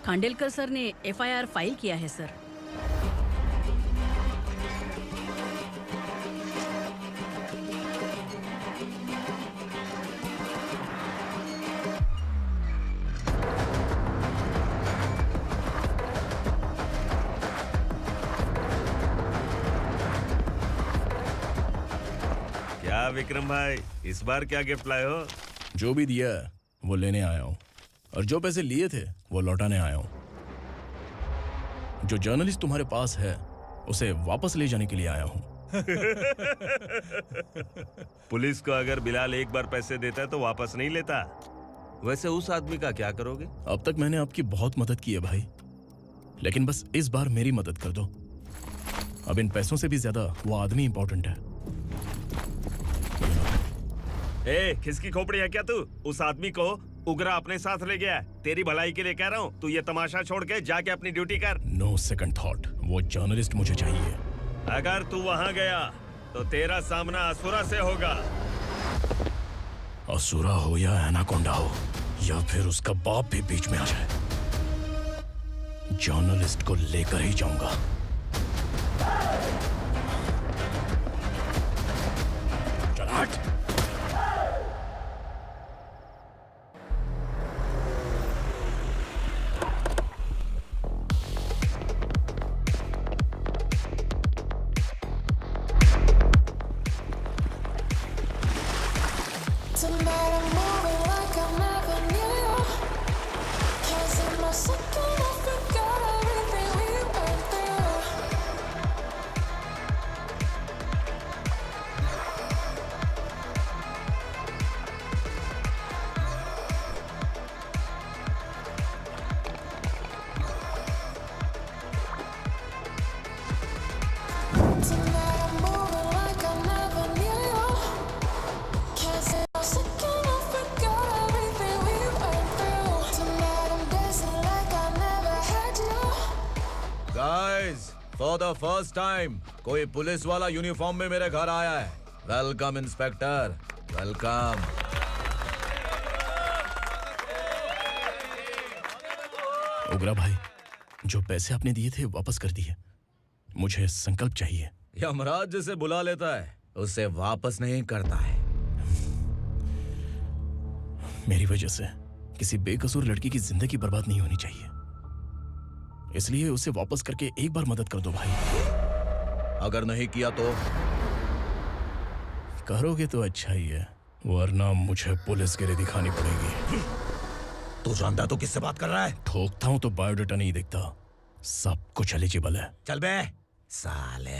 खांडेलकर सर ने एफआईआर फाइल किया है सर। क्या विक्रम भाई, इस बार क्या गिफ्ट लाए हो? जो भी दिया है वो लेने आया हूँ, और जो पैसे लिए थे वो लौटाने आया हूँ। जो जर्नलिस्ट तुम्हारे पास है उसे वापस ले जाने के लिए आया हूँ। पुलिस को अगर बिलाल एक बार पैसे देता है तो वापस नहीं लेता। वैसे उस आदमी का क्या करोगे? अब तक मैंने आपकी बहुत मदद की है भाई, लेकिन बस इस बार मेरी मदद कर दो। अब इन पैसों से भी ज्यादा वो आदमी इंपॉर्टेंट है। खिसकी खोपड़ी है क्या तू? उस आदमी को उगरा अपने साथ ले गया। तेरी भलाई के लिए कह रहा हूँ, तू ये तमाशा छोड़ के जाके अपनी ड्यूटी कर। नो सेकंड थॉट, वो जर्नलिस्ट मुझे चाहिए। अगर तू वहाँ गया तो तेरा सामना असुरा से होगा। असुरा हो या एनाकोंडा हो, या फिर उसका बाप भी बीच में आ जाए, जर्नलिस्ट को लेकर ही जाऊंगा। चल हट। Guys, for the first time कोई पुलिस वाला यूनिफॉर्म में मेरे घर आया है। Welcome inspector, welcome. उग्रा भाई, जो पैसे आपने दिए थे वापस कर दिए। मुझे संकल्प चाहिए। यमराज जिसे बुला लेता है उसे वापस नहीं करता है। मेरी वजह से किसी बेकसूर लड़की की जिंदगी बर्बाद नहीं होनी चाहिए, इसलिए उसे वापस करके एक बार मदद कर दो भाई। अगर नहीं किया तो? करोगे तो अच्छा ही है, वरना मुझे पुलिसगिरी दिखानी पड़ेगी। तू जानता तो किससे बात कर रहा है? ठोकता हूं तो बायोडाटा नहीं दिखता, सब कुछ एलिजिबल है। चल बे साले।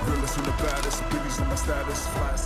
Realest and the baddest, Billy's on my status, flash.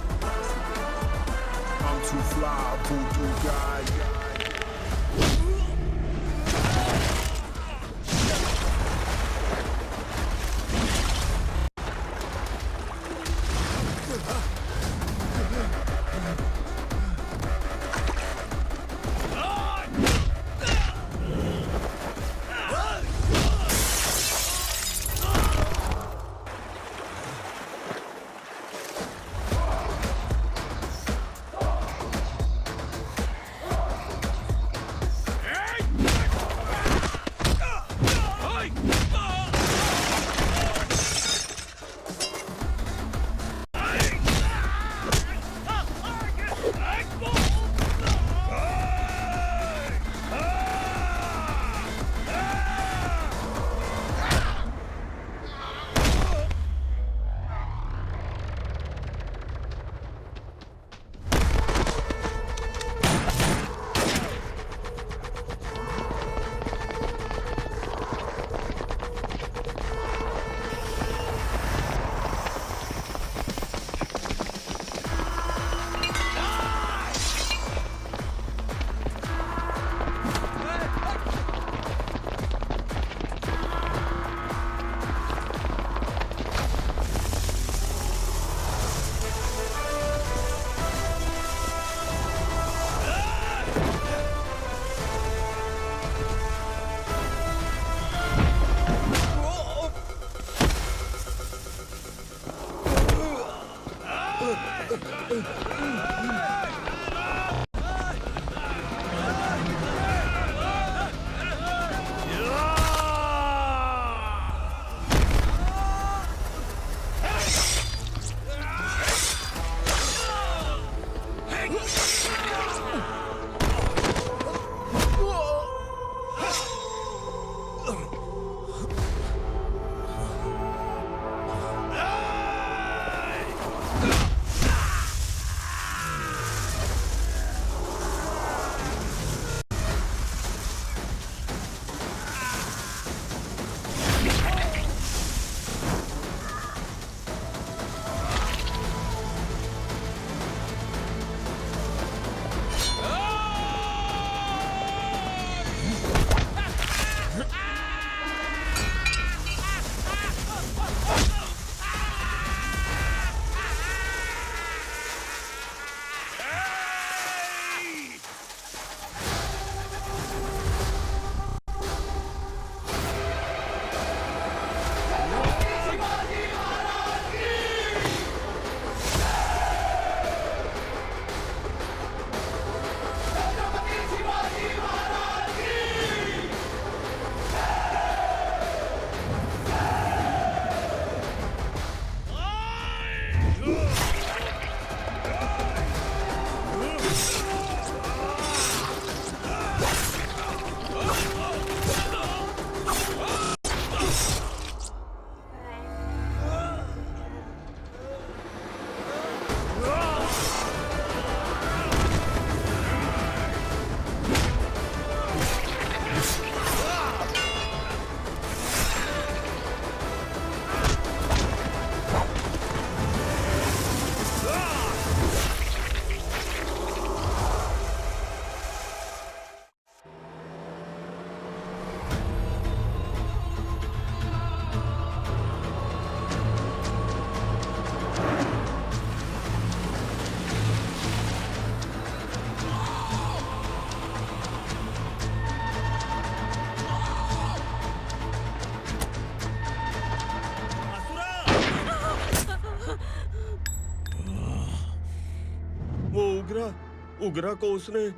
उग्रा को उसने।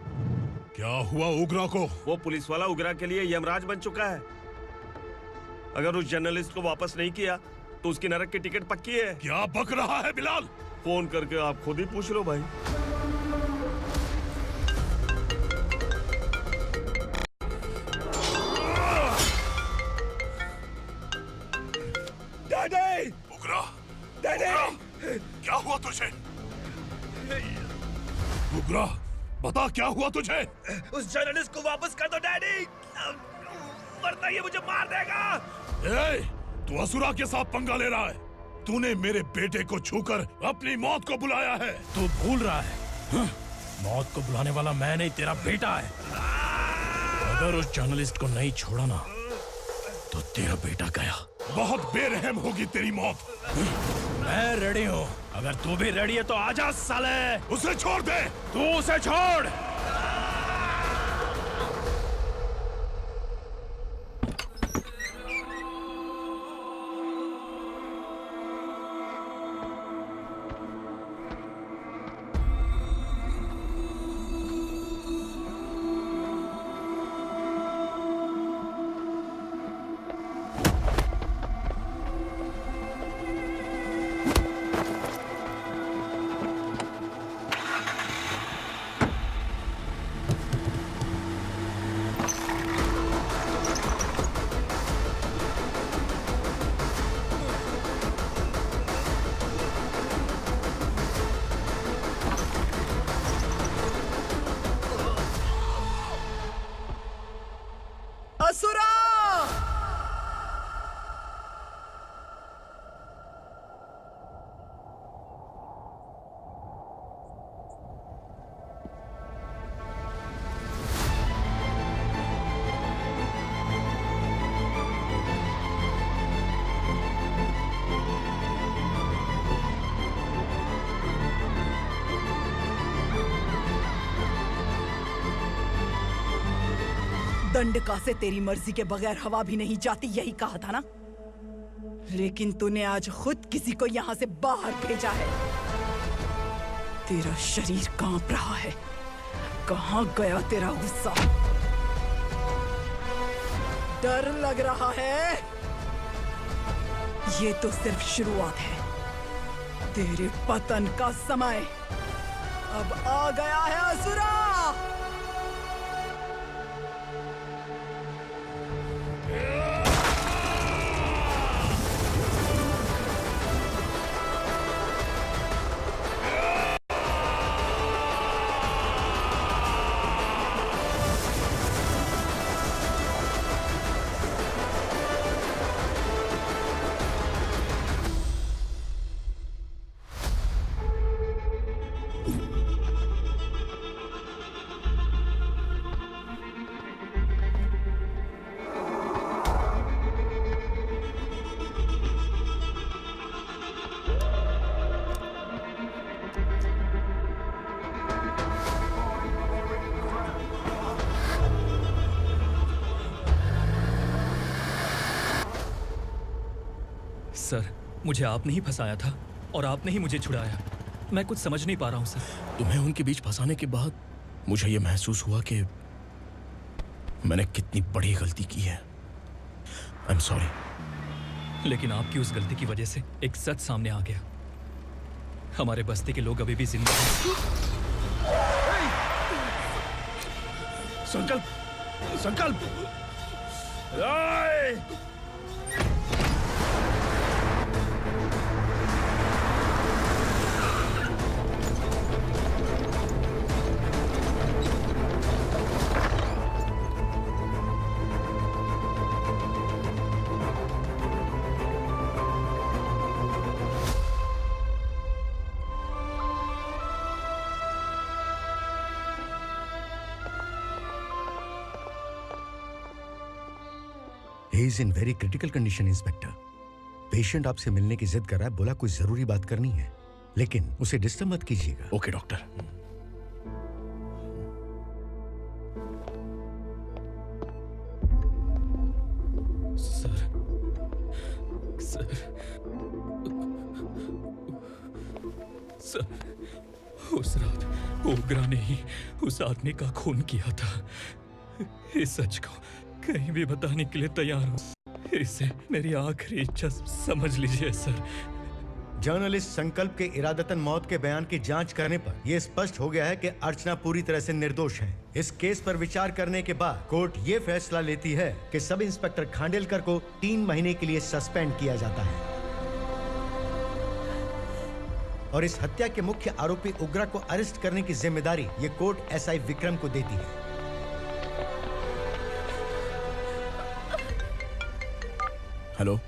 क्या हुआ उग्रा को? वो पुलिस वाला उग्रा के लिए यमराज बन चुका है। अगर उस जर्नलिस्ट को वापस नहीं किया तो उसकी नरक की टिकट पक्की है। क्या बक रहा है बिलाल? फोन करके आप खुद ही पूछ लो भाई। डैडी! उग्रा! डैडी! क्या हुआ तुझे? उग्रा, बता क्या हुआ तुझे? उस जर्नलिस्ट को वापस कर दो डैडी, वरना ये मुझे मार देगा। ए, तू असुरा के साथ पंगा ले रहा है। तूने मेरे बेटे को छूकर अपनी मौत को बुलाया है। तू भूल रहा है, हाँ? मौत को बुलाने वाला मैं नहीं, तेरा बेटा है। अगर उस जर्नलिस्ट को नहीं छोड़ा ना तो तेरा बेटा गया। बहुत बेरहम होगी तेरी मौत। मैं रेडी हूँ, अगर तू भी रेडी है तो आजा साले। उसे छोड़ दे। तू उसे छोड़। असुरा! दंडका से तेरी मर्जी के बगैर हवा भी नहीं जाती, यही कहा था ना? लेकिन तूने आज खुद किसी को यहाँ से बाहर भेजा है। तेरा शरीर कांप रहा है। कहाँ गया तेरा गुस्सा? डर लग रहा है? ये तो सिर्फ शुरुआत है। तेरे पतन का समय अब आ गया है असुरा। सर, मुझे आपने ही फंसाया था और आपने ही मुझे छुड़ाया। मैं कुछ समझ नहीं पा रहा हूँ सर। तुम्हें उनके बीच फंसाने के बाद मुझे ये महसूस हुआ कि मैंने कितनी बड़ी गलती की है। I am sorry. लेकिन आपकी उस गलती की वजह से एक सच सामने आ गया। हमारे बस्ती के लोग अभी भी जिंदा हैं। संकल्प, संकल्प! He is in very critical condition, inspector. Patient आपसे मिलने की जिद कर रहा है, बोला कोई जरूरी बात करनी है, लेकिन उसे डिस्टर्ब मत कीजिएगा। Okay doctor. Sir, sir, sir, उस रात ओग्रा ने ही उस आदमी का खून किया था। इस सच को कहीं भी बताने के लिए तैयार हूँ। इसे मेरी आखिरी इच्छा समझ लीजिए सर। जर्नलिस्ट संकल्प के इरादतन मौत के बयान की जांच करने पर यह स्पष्ट हो गया है कि अर्चना पूरी तरह से निर्दोष है। इस केस पर विचार करने के बाद कोर्ट ये फैसला लेती है कि सब इंस्पेक्टर खांडेलकर को 3 महीने के लिए सस्पेंड किया जाता है और इस हत्या के मुख्य आरोपी उग्रा को अरेस्ट करने की जिम्मेदारी ये कोर्ट एसआई विक्रम को देती है। हेलो,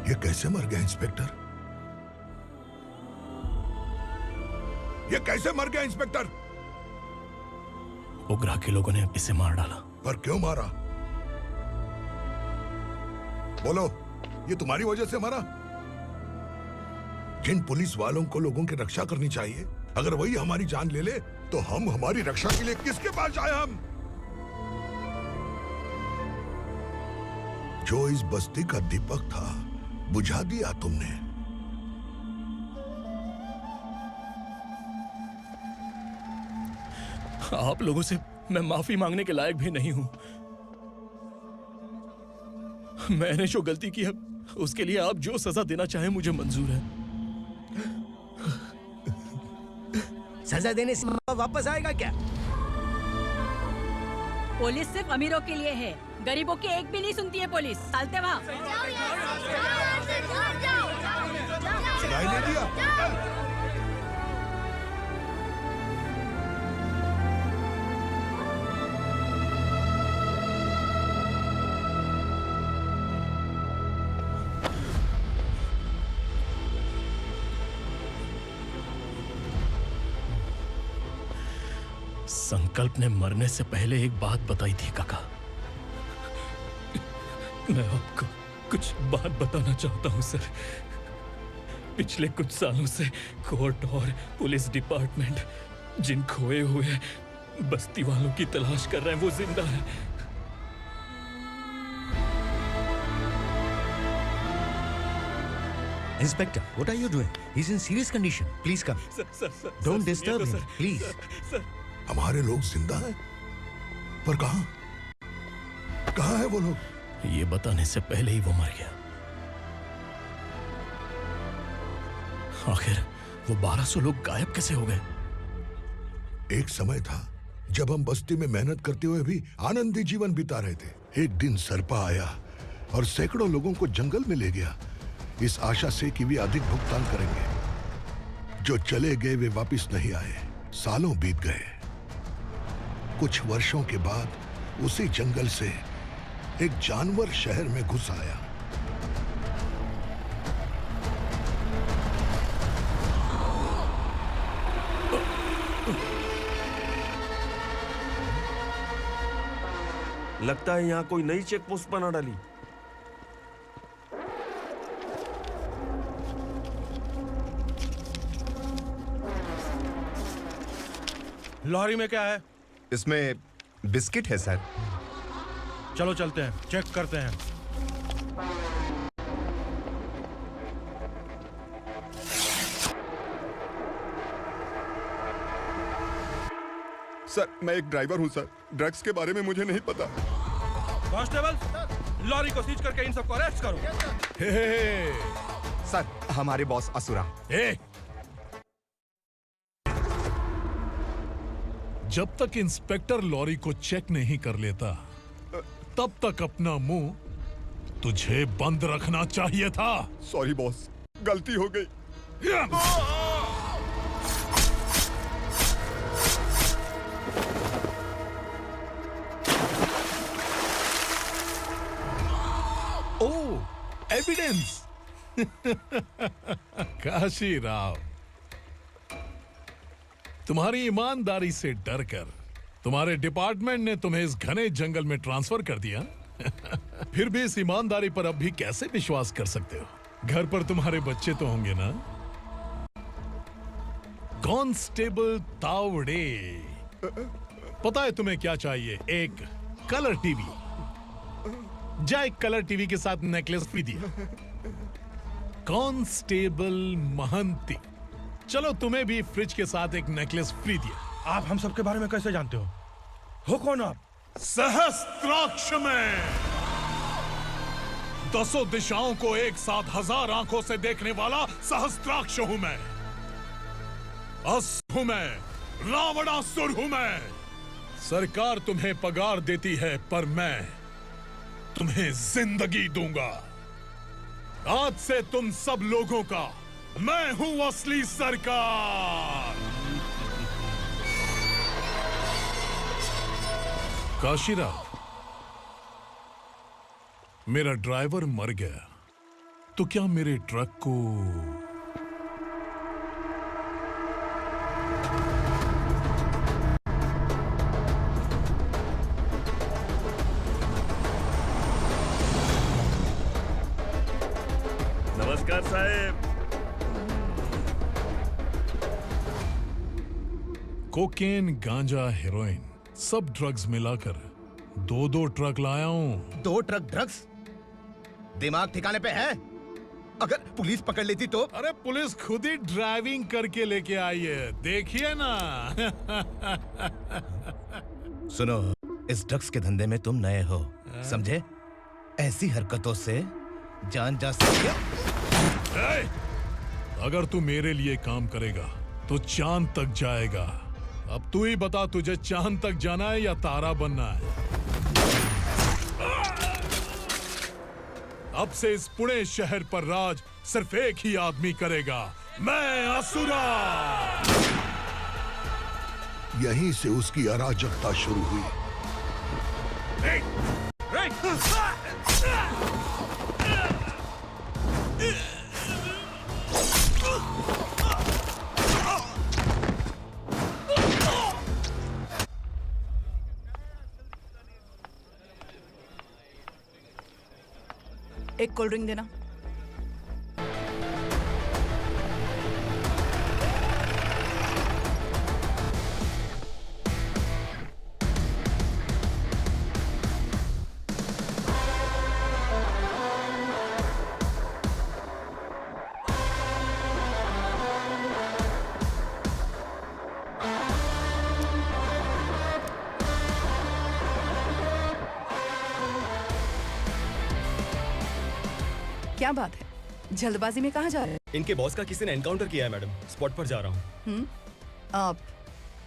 ये कैसे मर गया इंस्पेक्टर? ये कैसे मर गया इंस्पेक्टर? उग्रा के लोगों ने इसे मार डाला। पर क्यों मारा? बोलो, ये तुम्हारी वजह से मरा? जिन पुलिस वालों को लोगों की रक्षा करनी चाहिए, अगर वही हमारी जान ले ले तो हम हमारी रक्षा के लिए किसके पास जाए? हम जो इस बस्ती का दीपक था बुझा दिया तुमने। आप लोगों से मैं माफी मांगने के लायक भी नहीं हूं। मैंने जो गलती की है उसके लिए आप जो सजा देना चाहें मुझे मंजूर है। सजा देने से वापस आएगा क्या? पुलिस सिर्फ अमीरों के लिए है, गरीबों की एक भी नहीं सुनती है पुलिस। चलते वहाँ। सुनाई नहीं दिया? संकल्प ने मरने से पहले एक बात बताई थी काका। मैं आपको कुछ बात बताना चाहता हूं सर। पिछले कुछ सालों से कोर्ट और पुलिस डिपार्टमेंट जिन खोए हुए बस्ती वालों की तलाश कर रहे हैं वो जिंदा है। Inspector, what are you doing? He's in serious condition. Please come. Sir, Don't disturb him, please. हमारे लोग जिंदा हैं? पर कहां? कहां है वो लोग? ये बताने से पहले ही वो मर गया। आखिर वो 1200 लोग गायब कैसे हो गए? एक समय था जब हम बस्ती में मेहनत करते हुए भी आनंदी जीवन बिता रहे थे। एक दिन सरपा आया और सैकड़ों लोगों को जंगल में ले गया, इस आशा से कि वे अधिक भुगतान करेंगे। जो चले गए वे वापस नहीं आए। सालों बीत गए। कुछ वर्षों के बाद उसी जंगल से एक जानवर शहर में घुस आया। लगता है यहाँ कोई नई चेक पोस्ट बना डाली। लॉरी में क्या है? इसमें बिस्किट है सर। चलो चलते हैं, चेक करते हैं। सर, मैं एक ड्राइवर हूं सर। ड्रग्स के बारे में मुझे नहीं पता। कांस्टेबल, लॉरी को सीज करके इन सबको अरेस्ट करो। सर, हमारे बॉस असुरा। जब तक इंस्पेक्टर लॉरी को चेक नहीं कर लेता तब तक अपना मुंह तुझे बंद रखना चाहिए था। सॉरी बॉस, गलती हो गई। एविडेंस। काशी राव, तुम्हारी ईमानदारी से डरकर तुम्हारे डिपार्टमेंट ने तुम्हें इस घने जंगल में ट्रांसफर कर दिया। फिर भी इस ईमानदारी पर अब भी कैसे विश्वास कर सकते हो? घर पर तुम्हारे बच्चे तो होंगे ना? कांस्टेबल तावड़े, पता है तुम्हें क्या चाहिए? एक कलर टीवी। जा एक कलर टीवी के साथ नेकलेस भी दिया। कांस्टेबल महंती, चलो तुम्हें भी फ्रिज के साथ एक नेकलेस फ्री दिया। आप हम सबके बारे में कैसे जानते हो कौन आप? सहस्त्राक्ष में 10 दिशाओं को एक साथ 1000 आंखों से देखने वाला सहस्त्राक्ष हूं मैं। हूं मैं, रावणासुर हूं मैं। सरकार तुम्हें पगार देती है पर मैं तुम्हें जिंदगी दूंगा। आज से तुम सब लोगों का मैं हूं असली सरकार। काशीराव, मेरा ड्राइवर मर गया तो क्या मेरे ट्रक को नमस्कार साहब। कोकेन, गांजा, हेरोइन सब ड्रग्स मिलाकर 2 ट्रक लाया हूं। 2 ट्रक ड्रग्स? दिमाग ठिकाने पे है? अगर पुलिस पकड़ लेती तो? अरे पुलिस खुद ही ड्राइविंग करके लेके आई है, देखिए ना। सुनो, इस ड्रग्स के धंधे में तुम नए हो, समझे? ऐसी हरकतों से जान जा सकती है। अगर तू मेरे लिए काम करेगा तो चांद तक जाएगा। अब तू ही बता, तुझे चांद तक जाना है या तारा बनना है? अब से इस पुणे शहर पर राज सिर्फ एक ही आदमी करेगा, मैं असुरा। यहीं से उसकी अराजकता शुरू हुई। एक कोल्ड ड्रिंक देना। क्या बात है, जल्दबाजी में कहाँ जा रहे हैं? इनके बॉस का किसी ने एनकाउंटर किया है मैडम, स्पॉट पर जा रहा हूँ। आप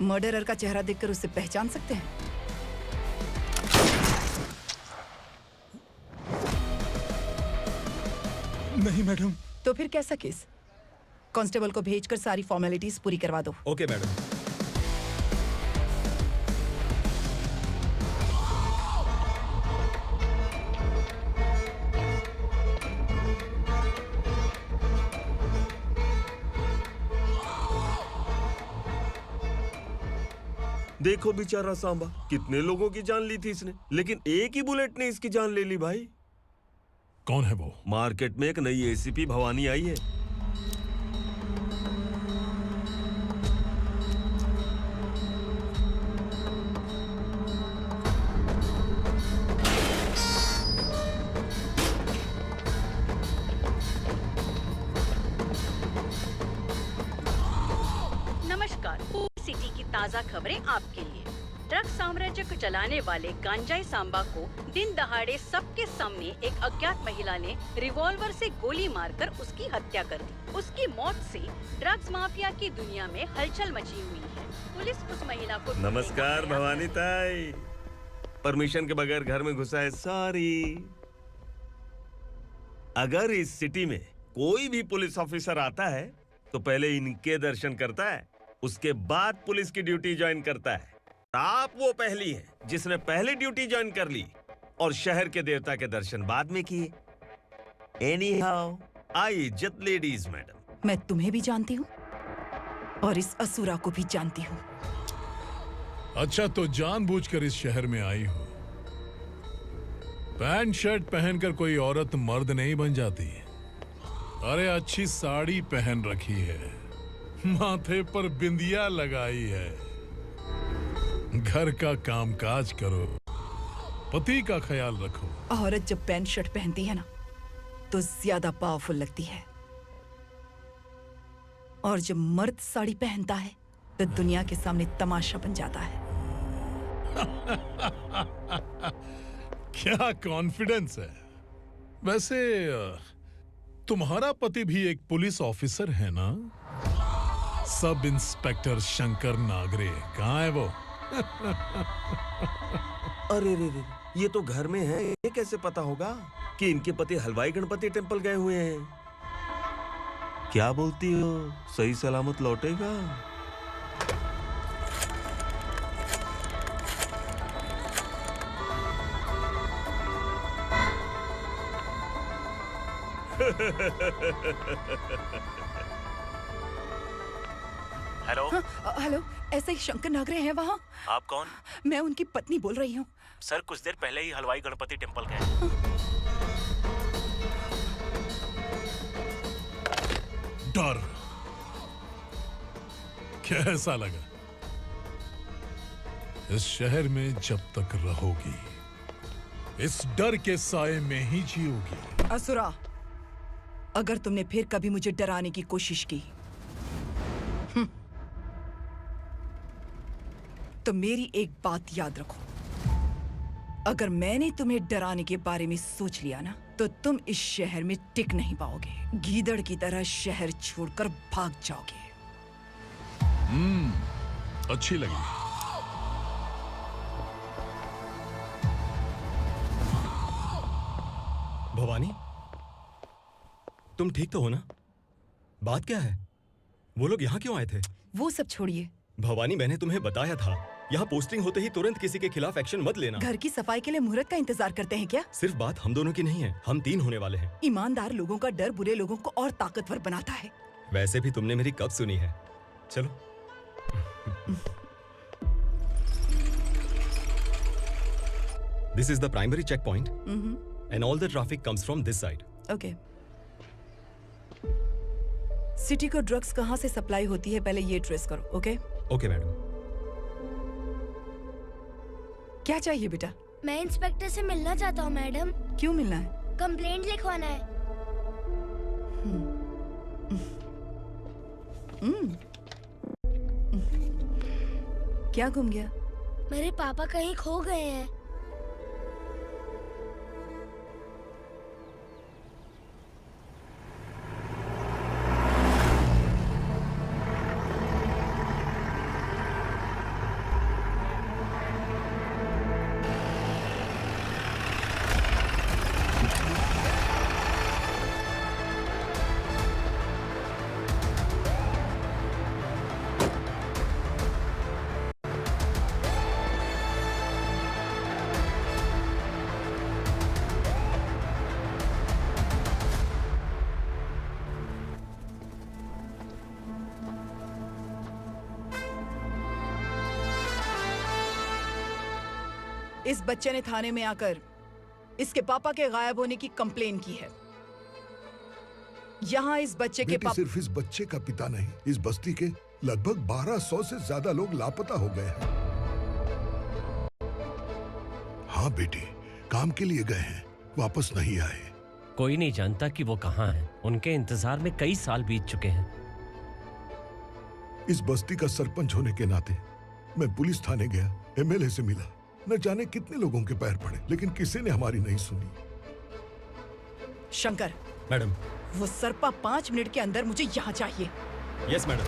मर्डरर का चेहरा देखकर उसे पहचान सकते हैं? नहीं मैडम। तो फिर कैसा केस? कांस्टेबल को भेजकर सारी फॉर्मेलिटीज पूरी करवा दो। Okay madam. देखो बेचारा सांबा, कितने लोगों की जान ली थी इसने, लेकिन एक ही बुलेट ने इसकी जान ले ली भाई। कौन है वो? मार्केट में एक नई एसीपी भवानी आई है। नमस्कार, सिटी की ताज़ा खबरें आपके लिए। ड्रग साम्राज्य को चलाने वाले गांजाई सांबा को दिन दहाड़े सबके सामने एक अज्ञात महिला ने रिवॉल्वर से गोली मारकर उसकी हत्या कर दी। उसकी मौत से ड्रग्स माफिया की दुनिया में हलचल मची हुई है। पुलिस उस महिला को नमस्कार भवानी ताई, परमिशन के बगैर घर में घुसा है, सॉरी। अगर इस सिटी में कोई भी पुलिस ऑफिसर आता है तो पहले इनके दर्शन करता है, उसके बाद पुलिस की ड्यूटी ज्वाइन करता है। आप वो पहली हैं जिसने पहले ड्यूटी ज्वाइन कर ली और शहर के देवता के दर्शन बाद में किए। एनीहाउ, आई इज्जत लेडीज मैडम। मैं तुम्हें भी जानती हूँ और इस असुरा को भी जानती हूँ। अच्छा, तो जानबूझकर इस शहर में आई हो। पैंट शर्ट पहनकर कोई औरत मर्द नहीं बन जाती। अरे अच्छी साड़ी पहन रखी है, माथे पर बिंदिया लगाई है, घर का कामकाज करो, पति का ख्याल रखो। औरत जब पैंट शर्ट पहनती है ना तो ज्यादा पावरफुल लगती है, और जब मर्द साड़ी पहनता है तो दुनिया के सामने तमाशा बन जाता है। क्या कॉन्फिडेंस है। वैसे तुम्हारा पति भी एक पुलिस ऑफिसर है ना? सब इंस्पेक्टर शंकर नागरे कहाँ है वो? अरे रे रे, ये तो घर में है। ये कैसे पता होगा कि इनके पति हलवाई गणपति टेम्पल गए हुए हैं? क्या बोलती हो, सही सलामत लौटेगा? हेलो। हेलो, ऐसे ही शंकर नागरे हैं वहाँ? आप कौन? मैं उनकी पत्नी बोल रही हूँ। सर कुछ देर पहले ही हलवाई गणपति टेम्पल गए। डर कैसा लगा? इस शहर में जब तक रहोगी इस डर के साए में ही जियोगी। असुरा, अगर तुमने फिर कभी मुझे डराने की कोशिश की तो मेरी एक बात याद रखो, अगर मैंने तुम्हें डराने के बारे में सोच लिया ना तो तुम इस शहर में टिक नहीं पाओगे। गीदड़ की तरह शहर छोड़कर भाग जाओगे। अच्छी लगी। भवानी, तुम ठीक तो हो ना? बात क्या है? वो लोग यहाँ क्यों आए थे? वो सब छोड़िए। भवानी, मैंने तुम्हें बताया था यहाँ पोस्टिंग होते ही तुरंत किसी के खिलाफ एक्शन मत लेना। घर की सफाई के लिए मुहूर्त का इंतजार करते हैं क्या? सिर्फ बात हम दोनों की नहीं है, हम 3 होने वाले हैं। ईमानदार लोगों का डर बुरे लोगों को और ताकतवर बनाता है। वैसे भी तुमने मेरी कब सुनी है? चलो। This is the primary checkpoint, and all the traffic comes from this side. Okay. City को ड्रग्स कहाँ से सप्लाई होती है पहले ये ट्रेस करो, ओके? Okay madam. क्या चाहिए बेटा? मैं इंस्पेक्टर से मिलना चाहता हूँ मैडम। क्यों मिलना है? कंप्लेंट लिखवाना है। क्या गुम गया? मेरे पापा कहीं खो गए हैं। इस बच्चे ने थाने में आकर इसके पापा के गायब होने की कंप्लेन की है। यहाँ इस बच्चे के पापा सिर्फ इस बच्चे का पिता नहीं, इस बस्ती के लगभग 1200 से ज्यादा लोग लापता हो गए हैं। हाँ बेटी, काम के लिए गए हैं, वापस नहीं आए। कोई नहीं जानता कि वो कहाँ हैं। उनके इंतजार में कई साल बीत चुके हैं। इस बस्ती का सरपंच होने के नाते मैं पुलिस थाने गया, एमएलए से मिला, न जाने कितने लोगों के पैर पड़े, लेकिन किसी ने हमारी नहीं सुनी। शंकर। मैडम। वो सरपा 5 मिनट के अंदर मुझे यहाँ चाहिए। Yes madam.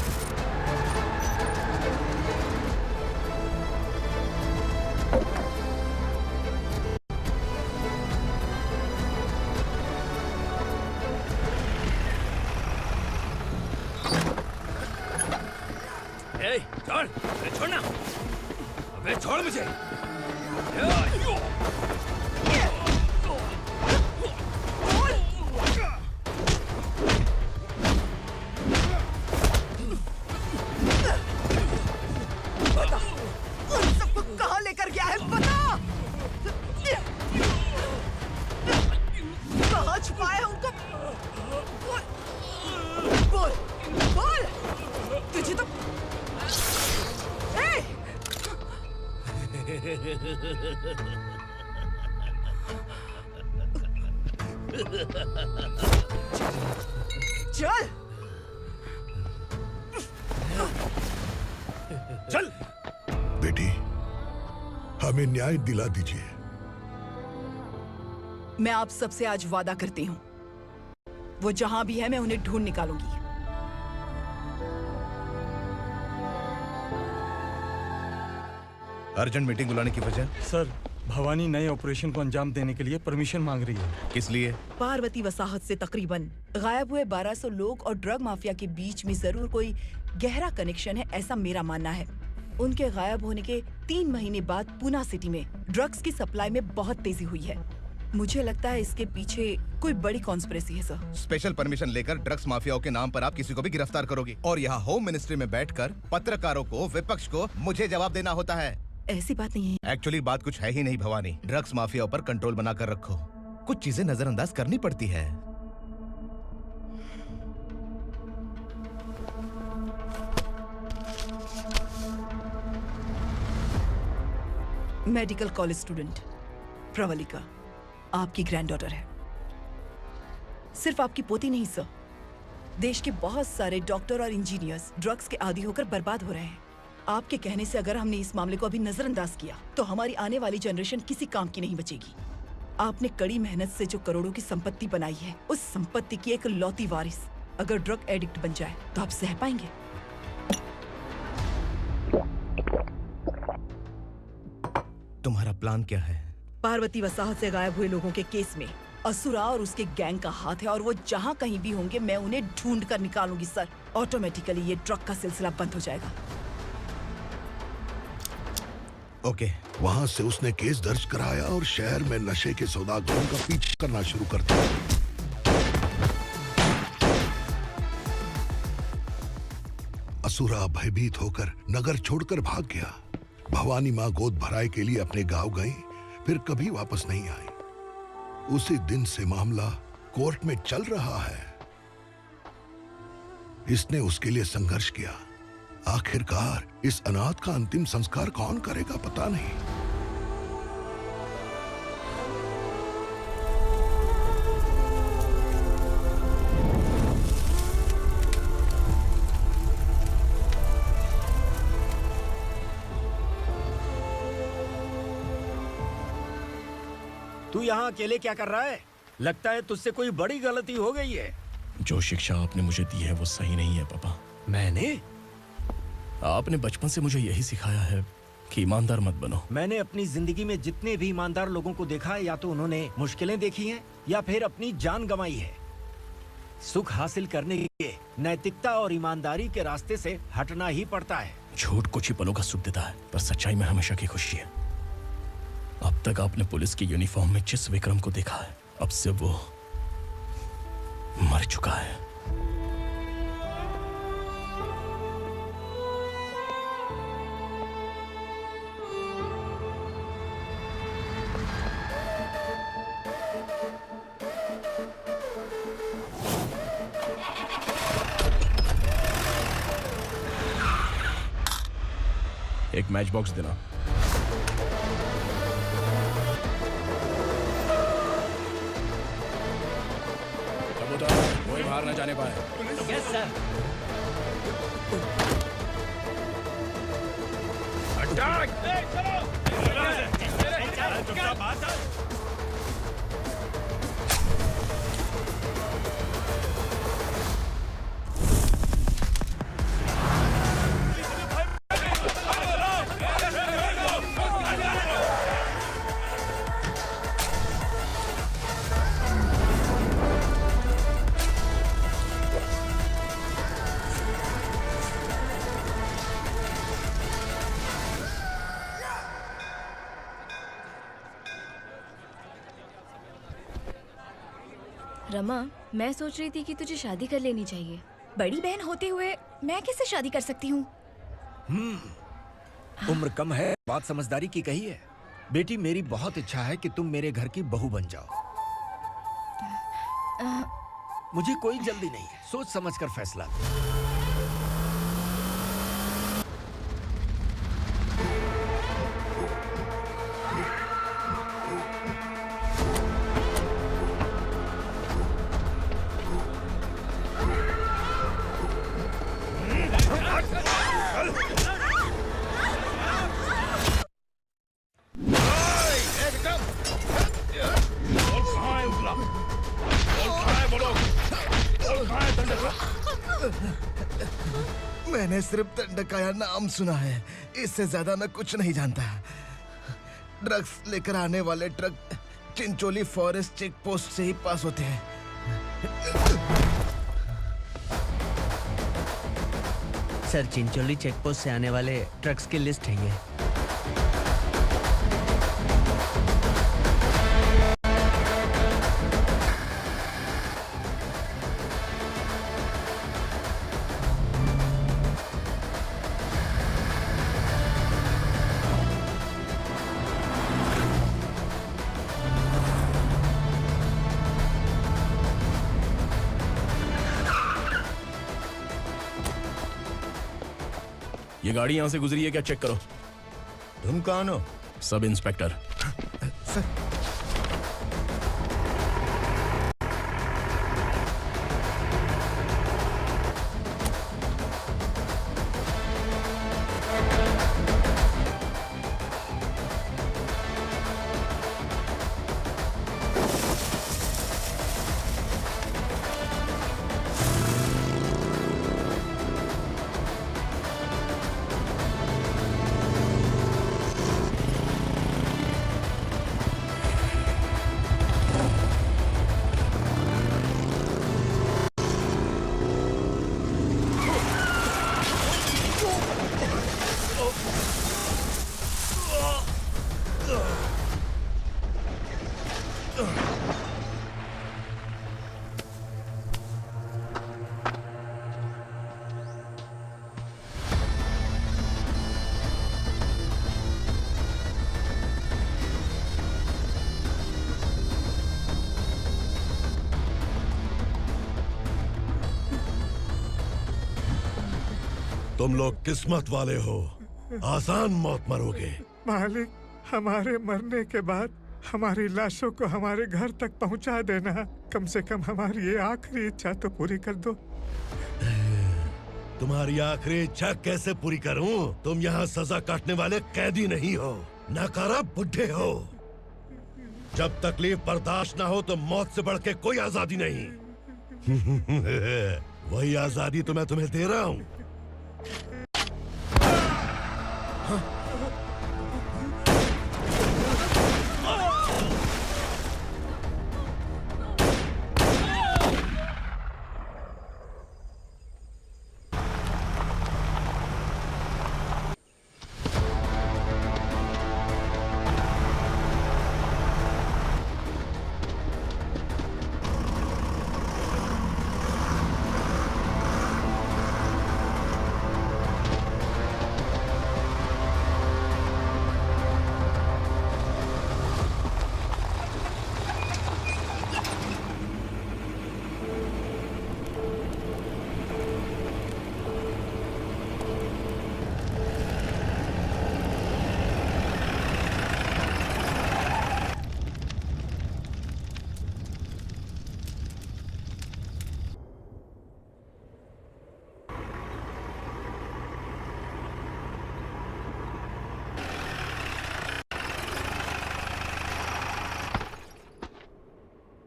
छोड़, छोड़ना, अबे छोड़ मुझे। चल चल बेटी, हमें न्याय दिला दीजिए। मैं आप सबसे आज वादा करती हूँ, वो जहां भी है मैं उन्हें ढूंढ निकालूंगी। अर्जेंट मीटिंग बुलाने की वजह? सर, भवानी नए ऑपरेशन को अंजाम देने के लिए परमिशन मांग रही है। किस लिए? पार्वती वसाहत से तकरीबन गायब हुए 1200 लोग और ड्रग माफिया के बीच में जरूर कोई गहरा कनेक्शन है, ऐसा मेरा मानना है। उनके गायब होने के 3 महीने बाद पूना सिटी में ड्रग्स की सप्लाई में बहुत तेजी हुई है। मुझे लगता है इसके पीछे कोई बड़ी कॉन्स्पिरेसी है सर। स्पेशल परमिशन लेकर ड्रग्स माफियाओं के नाम पर आप किसी को भी गिरफ्तार करोगे और यहाँ होम मिनिस्ट्री में बैठकर पत्रकारों को, विपक्ष को मुझे जवाब देना होता है। ऐसी बात नहीं है। एक्चुअली बात कुछ है ही नहीं भवानी। ड्रग्स माफियाओं पर कंट्रोल बनाकर रखो, कुछ चीजें नजरअंदाज करनी पड़ती है। मेडिकल कॉलेज स्टूडेंट प्रवलिका आपकी ग्रैंडडॉटर है। सिर्फ आपकी पोती नहीं सर, देश के बहुत सारे डॉक्टर और इंजीनियर्स ड्रग्स के आदी होकर बर्बाद हो रहे हैं। आपके कहने से अगर हमने इस मामले को अभी नजरअंदाज किया तो हमारी आने वाली जनरेशन किसी काम की नहीं बचेगी। आपने कड़ी मेहनत से जो करोड़ों की संपत्ति बनाई है, उस संपत्ति की एक लौती वारिस अगर ड्रग एडिक्ट बन जाए तो आप सह पाएंगे? तुम्हारा प्लान क्या है? पार्वती वसाहत से गायब हुए लोगों के केस में असुरा और उसके गैंग का हाथ है और वो जहाँ कहीं भी होंगे मैं उन्हें ढूंढ कर निकालूंगी सर। ऑटोमेटिकली ये ड्रग का सिलसिला बंद हो जाएगा। ओके। वहाँ से उसने केस दर्ज कराया और शहर में नशे के सौदागरों का पीछा करना शुरू कर दिया। असुरा भयभीत होकर नगर छोड़कर भाग गया। भवानी माँ गोद भराई के लिए अपने गांव गई, फिर कभी वापस नहीं आई। उसी दिन से मामला कोर्ट में चल रहा है। इसने उसके लिए संघर्ष किया। आखिरकार इस अनाथ का अंतिम संस्कार कौन करेगा पता नहीं। तू यहाँ अकेले क्या कर रहा है? लगता है तुझसे कोई बड़ी गलती हो गई है। जो शिक्षा आपने मुझे दी है वो सही नहीं है पापा। मैंने? आपने बचपन से मुझे यही सिखाया है कि ईमानदार मत बनो। मैंने अपनी जिंदगी में जितने भी ईमानदार लोगों को देखा है, या तो उन्होंने मुश्किलें देखी हैं या फिर अपनी जान गंवाई है। सुख हासिल करने के लिए नैतिकता और ईमानदारी के रास्ते से हटना ही पड़ता है। झूठ कुछ ही पलों का सुख देता है, पर सच्चाई में हमेशा की खुशी है। अब तक आपने पुलिस की यूनिफॉर्म में जिस विक्रम को देखा है, अब से वो मर चुका है। एक मैच बॉक्स देना। कबूतर कोई बाहर न जाने पाए। Yes sir. अटैक! रमा, मैं सोच रही थी कि तुझे शादी कर लेनी चाहिए। बड़ी बहन होते हुए मैं कैसे शादी कर सकती हूँ? उम्र कम है, बात समझदारी की कही है। बेटी, मेरी बहुत इच्छा है कि तुम मेरे घर की बहू बन जाओ। मुझे कोई जल्दी नहीं है, सोच समझ कर फैसला। मैंने सिर्फ दंडकाया नाम सुना है, इससे ज्यादा मैं कुछ नहीं जानता। ड्रग्स लेकर आने वाले truck Chincholi forest check post से ही पास होते हैं। सर, चिंचोली चेक पोस्ट से आने वाले ट्रक्स की लिस्ट है ये। ये गाड़ी यहाँ से गुजरी है क्या, चेक करो। तुम कौन हो? Sub inspector. तुम लोग किस्मत वाले हो, आसान मौत मरोगे। मालिक, हमारे मरने के बाद हमारी लाशों को हमारे घर तक पहुंचा देना। कम से कम हमारी ये आखिरी इच्छा तो पूरी कर दो। तुम्हारी आखिरी इच्छा कैसे पूरी करूं? तुम यहाँ सजा काटने वाले कैदी नहीं हो, नकारा बुड्ढे हो। जब तकलीफ बर्दाश्त ना हो तो मौत से बढ़ के कोई आजादी नहीं। वही आजादी तो मैं तुम्हें दे रहा हूँ।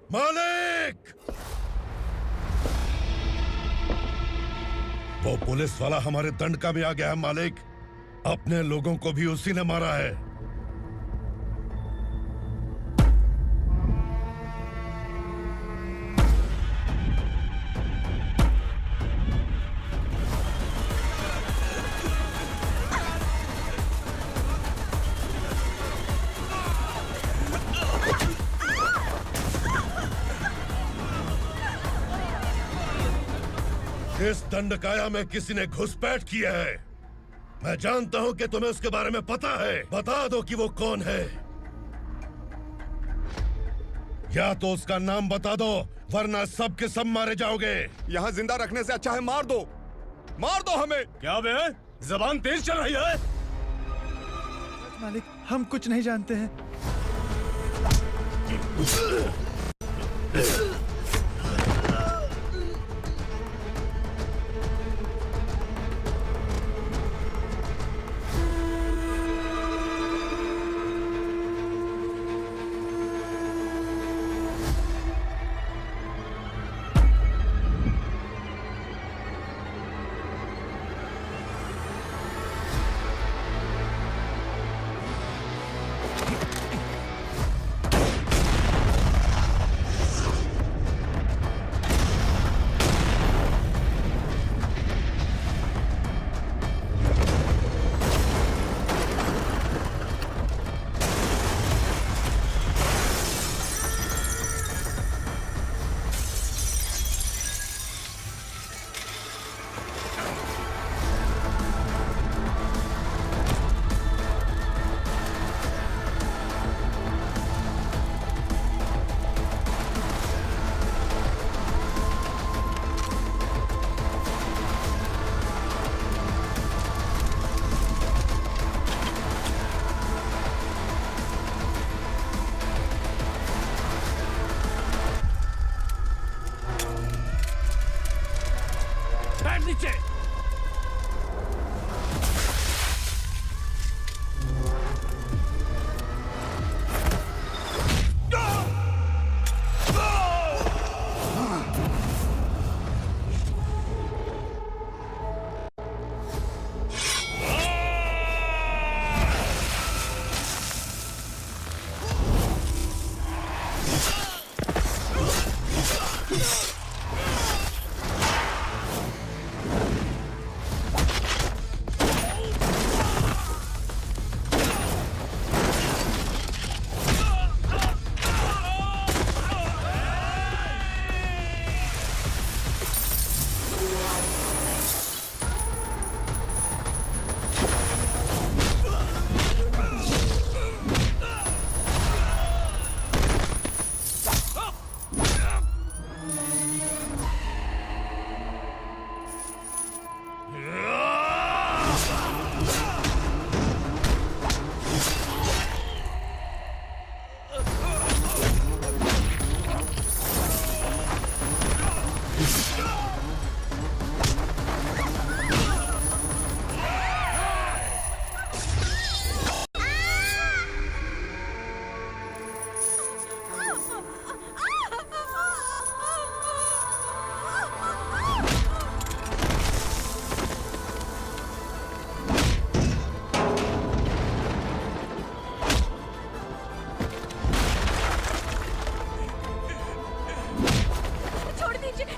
मालिक! वो पुलिस वाला हमारे दंडका में आ गया है मालिक। अपने लोगों को भी उसी ने मारा है। इस दंडकाया में किसी ने घुसपैठ किया है। मैं जानता हूं कि तुम्हें उसके बारे में पता है। बता दो कि वो कौन है, या तो उसका नाम बता दो, वरना सब के सब मारे जाओगे। यहाँ जिंदा रखने से अच्छा है मार दो हमें। क्या बे, जबान तेज चल रही है? मालिक, हम कुछ नहीं जानते हैं। नीचे।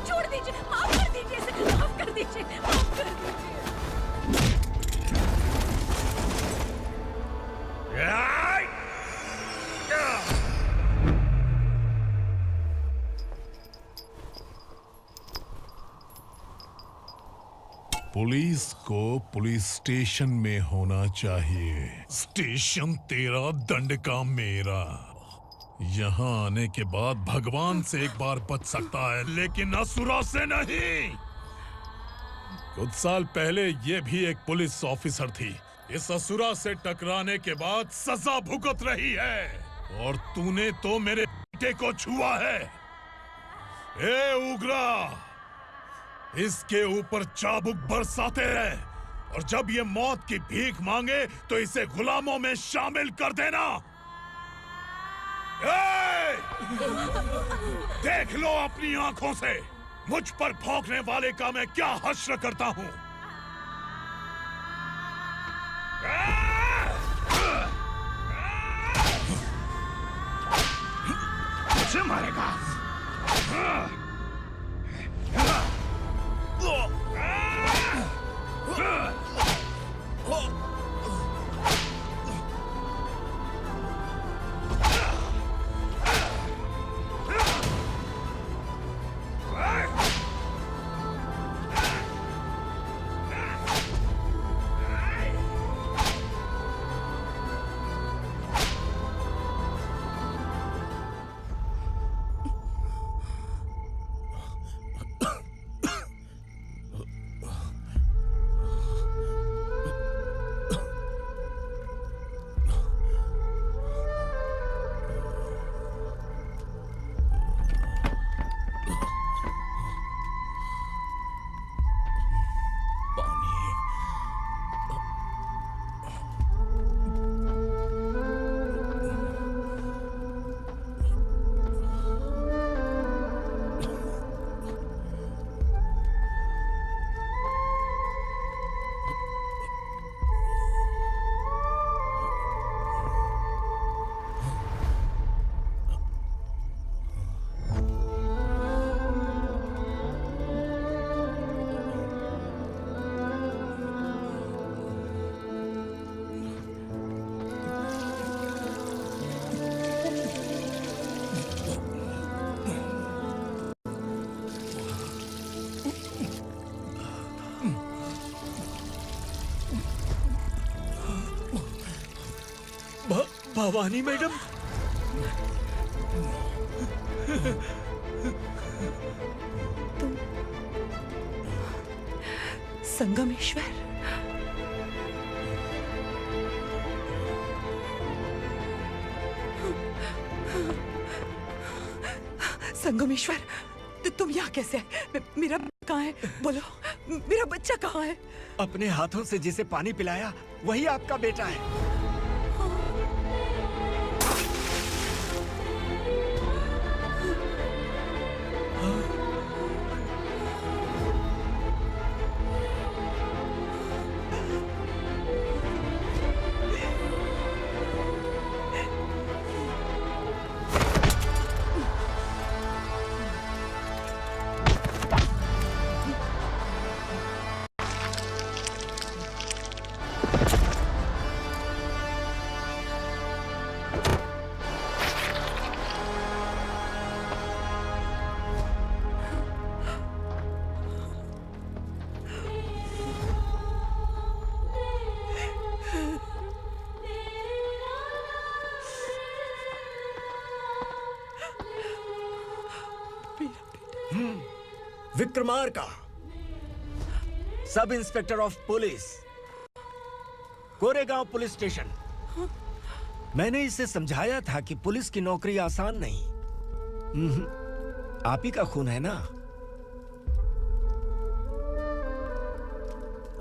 छोड़ दीजिए, माफ कर दीजिए इसे, माफ कर दीजिए, माफ कर दीजिए। पुलिस को पुलिस स्टेशन में होना चाहिए। स्टेशन तेरा, दंड का मेरा। यहाँ आने के बाद भगवान से एक बार बच सकता है, लेकिन असुरा से नहीं। कुछ साल पहले ये भी एक पुलिस ऑफिसर थी। इस असुरा से टकराने के बाद सजा भुगत रही है, और तूने तो मेरे बेटे को छुआ है। ए उग्रा, इसके ऊपर चाबुक बरसाते हैं, और जब ये मौत की भीख मांगे तो इसे गुलामों में शामिल कर देना। देख लो अपनी आंखों से मुझ पर भौंकने वाले का मैं क्या हश्र करता हूं। मुझे मारेगा। भवानी मैडम, संगमेश्वर, संगमेश्वर, तुम यहाँ कैसे आए? मेरा कहाँ है? बोलो मेरा बच्चा कहाँ है? अपने हाथों से जिसे पानी पिलाया वही आपका बेटा है। Vikramarka, sub inspector of police, Koregaon police station. मैंने इसे समझाया था कि पुलिस की नौकरी आसान नहीं। आप ही का खून है ना।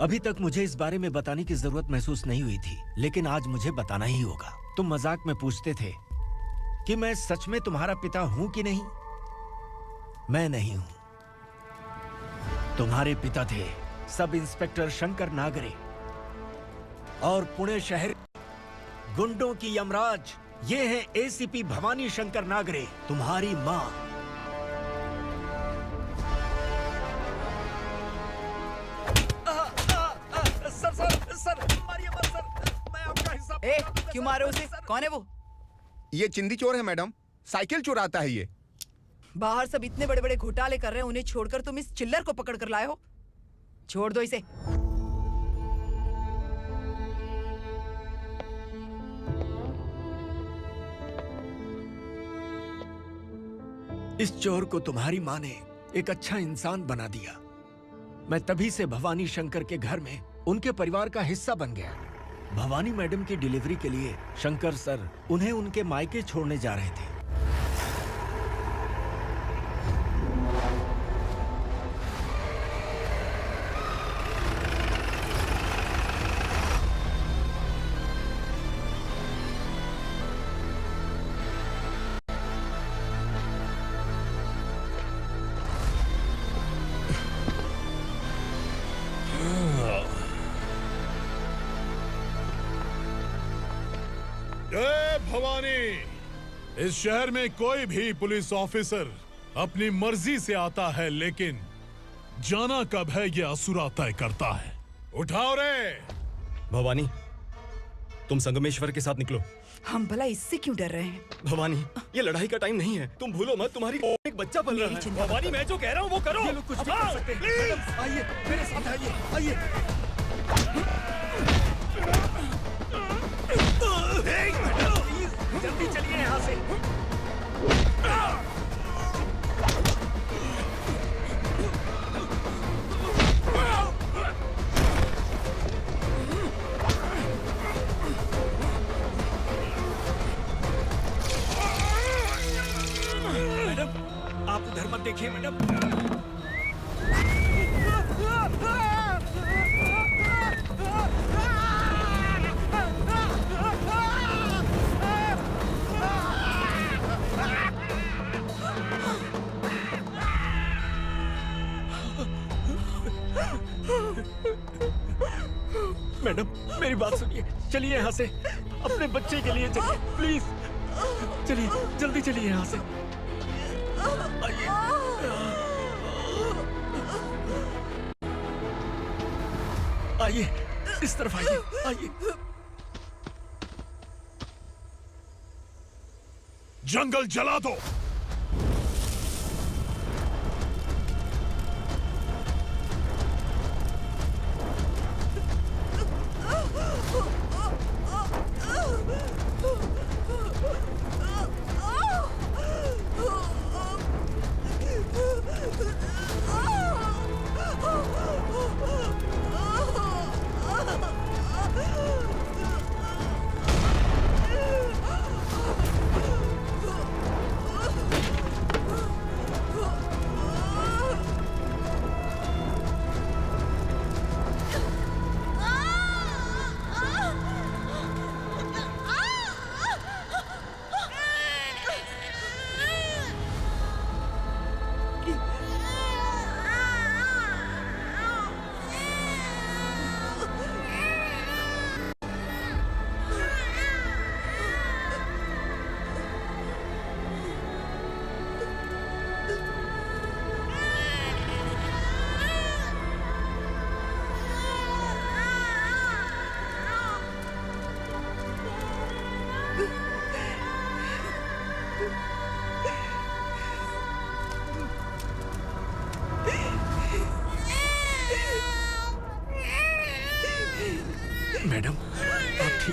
अभी तक मुझे इस बारे में बताने की जरूरत महसूस नहीं हुई थी, लेकिन आज मुझे बताना ही होगा। तुम मजाक में पूछते थे कि मैं सच में तुम्हारा पिता हूं कि नहीं। मैं नहीं हूं। तुम्हारे पिता थे सब इंस्पेक्टर शंकर नागरे, और पुणे शहर गुंडों की यमराज ये है एसीपी भवानी शंकर नागरे, तुम्हारी मां। सर मारिए मत सर, मैं आपका हिस्सा। क्यों मारे उसे? कौन है वो? ये चिंदी चोर है मैडम, साइकिल चुराता है ये। बाहर सब इतने बड़े बड़े घोटाले कर रहे हैं, उन्हें छोड़कर तुम इस चिल्लर को पकड़ कर लाए हो। छोड़ दो इसे। इस चोर को तुम्हारी माँ ने एक अच्छा इंसान बना दिया। मैं तभी से भवानी शंकर के घर में उनके परिवार का हिस्सा बन गया। भवानी मैडम की डिलीवरी के लिए शंकर सर उन्हें उनके मायके छोड़ने जा रहे थे। जय भवानी। इस शहर में कोई भी पुलिस ऑफिसर अपनी मर्जी से आता है, लेकिन जाना कब है ये असुरा तय करता है। उठाओ रे। भवानी, तुम संगमेश्वर के साथ निकलो। हम भला इससे क्यों डर रहे हैं? भवानी, ये लड़ाई का टाइम नहीं है। तुम भूलो मत, तुम्हारी एक बच्चा पल रहा है। भवानी, मैं जो कह रहा हूँ वो करो। ये लोग कुछ भी कर सकते हैं। मैडम, आइए मेरे साथ आइए, आइए। जल्दी चलिए यहाँ से। मैडम, आप उधर मत देखिए मैडम। मैडम, मेरी बात सुनिए। चलिए यहाँ से, अपने बच्चे के लिए चलिए, प्लीज। चलिए, जल्दी चलिए यहाँ से। आइए, इस तरफ आइए, आइए। जंगल जला दो।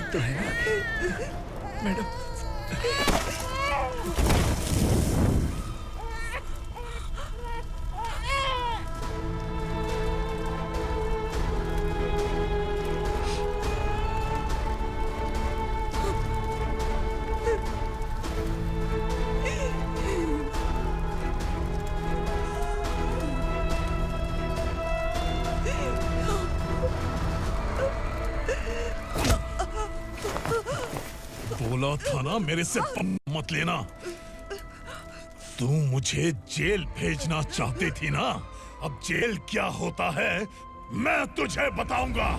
ठीक तो है ना मैडम। बोला था ना मेरे से मत लेना। तू मुझे जेल भेजना चाहती थी ना, अब जेल क्या होता है मैं तुझे बताऊंगा।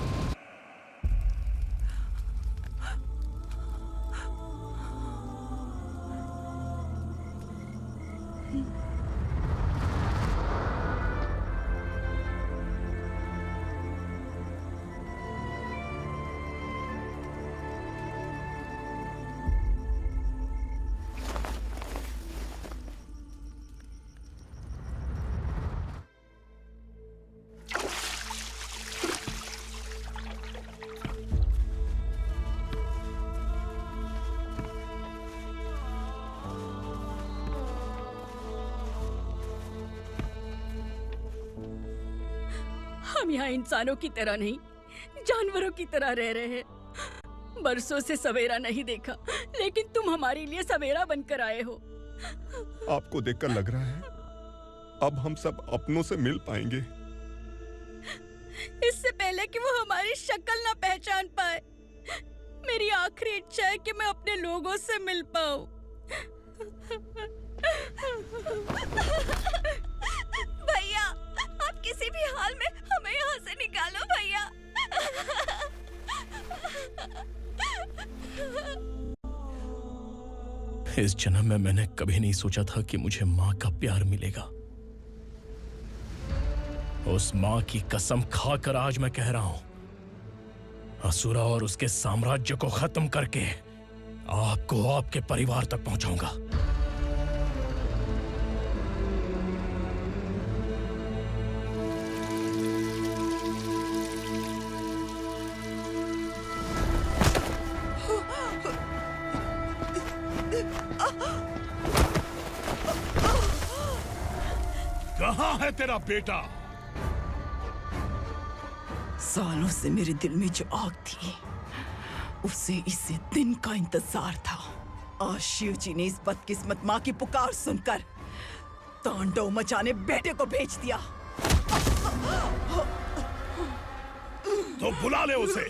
हम यहाँ इंसानों की तरह नहीं, जानवरों की तरह रह रहे हैं। बरसों से सवेरा नहीं देखा, लेकिन तुम हमारे लिए सवेरा बनकर आए हो। आपको देखकर लग रहा है अब हम सब अपनों से मिल पाएंगे। इससे पहले कि वो हमारी शक्ल ना पहचान पाए, मेरी आखिरी इच्छा है कि मैं अपने लोगों से मिल पाऊं। भैया, आप किसी भी हाल में हमें यहाँ से निकालो भैया। इस जन्म में मैंने कभी नहीं सोचा था कि मुझे माँ का प्यार मिलेगा। उस माँ की कसम खाकर आज मैं कह रहा हूं, असुरा और उसके साम्राज्य को खत्म करके आपको आपके परिवार तक पहुंचाऊंगा। कहाँ है तेरा बेटा? सालों से मेरे दिल में जो आग थी, उसे इस दिन का इंतजार था। आज शिव जी ने इस बदकिस्मत माँ की पुकार सुनकर तांडव मचाने बेटे को भेज दिया। तो बुला ले उसे।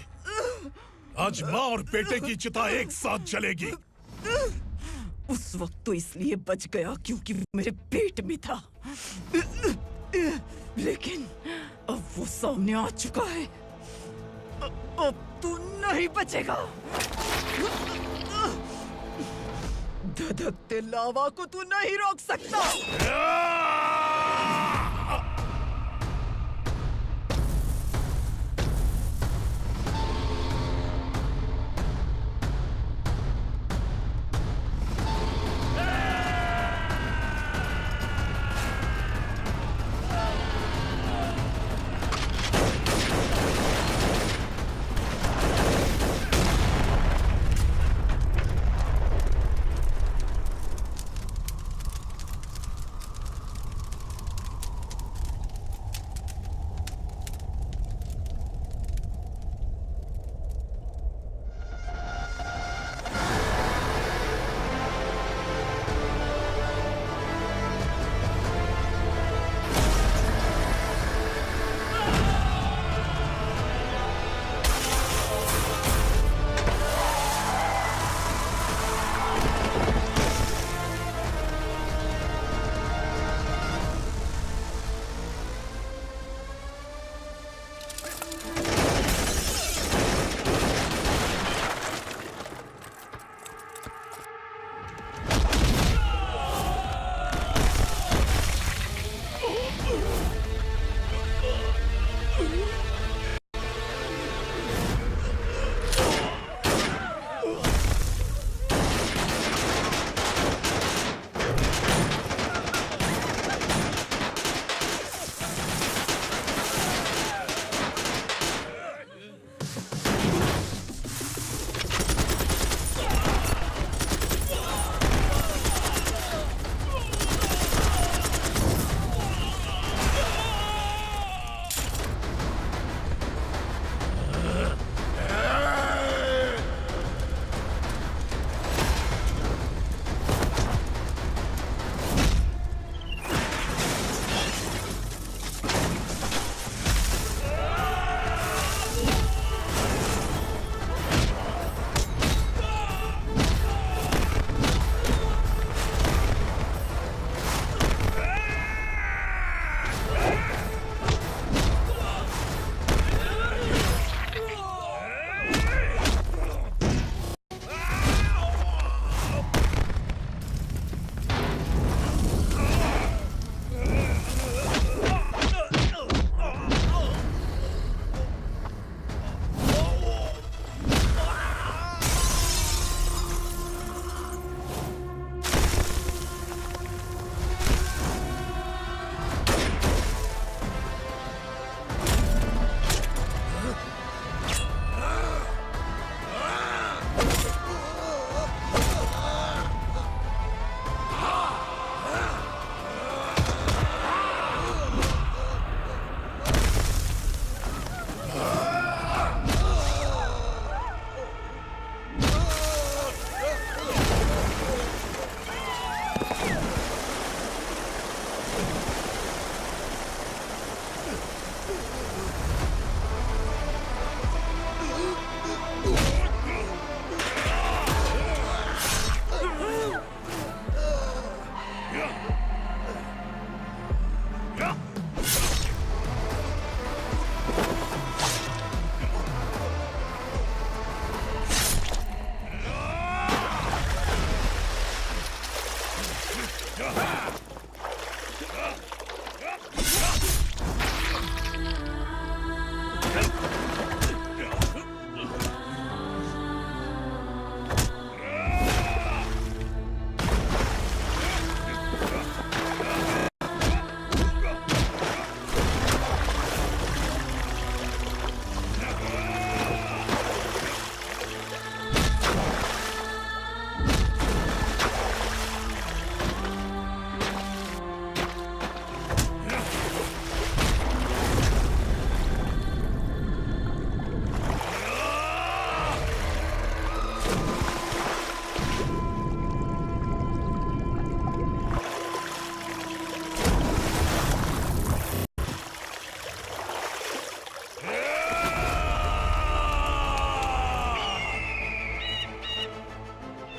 आज माँ और बेटे की चिता एक साथ जलेगी। उस वक्त तो इसलिए बच गया क्योंकि वो मेरे पेट में था, लेकिन अब वो सामने आ चुका है। अब तू नहीं बचेगा। धधकते लावा को तू नहीं रोक सकता।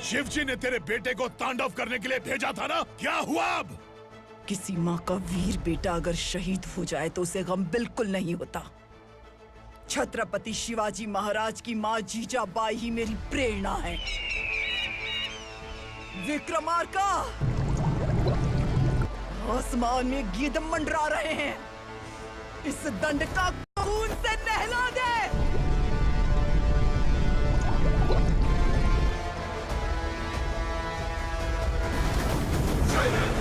शिवजी ने तेरे बेटे को तांडव करने के लिए भेजा था ना, क्या हुआ अब? किसी माँ का वीर बेटा अगर शहीद हो जाए तो उसे गम बिल्कुल नहीं होता। छत्रपति शिवाजी महाराज की माँ जीजाबाई ही मेरी प्रेरणा है। विक्रमार्का, आसमान में गिद्ध मंडरा रहे हैं, इस दंड का खून से नहला दे। जय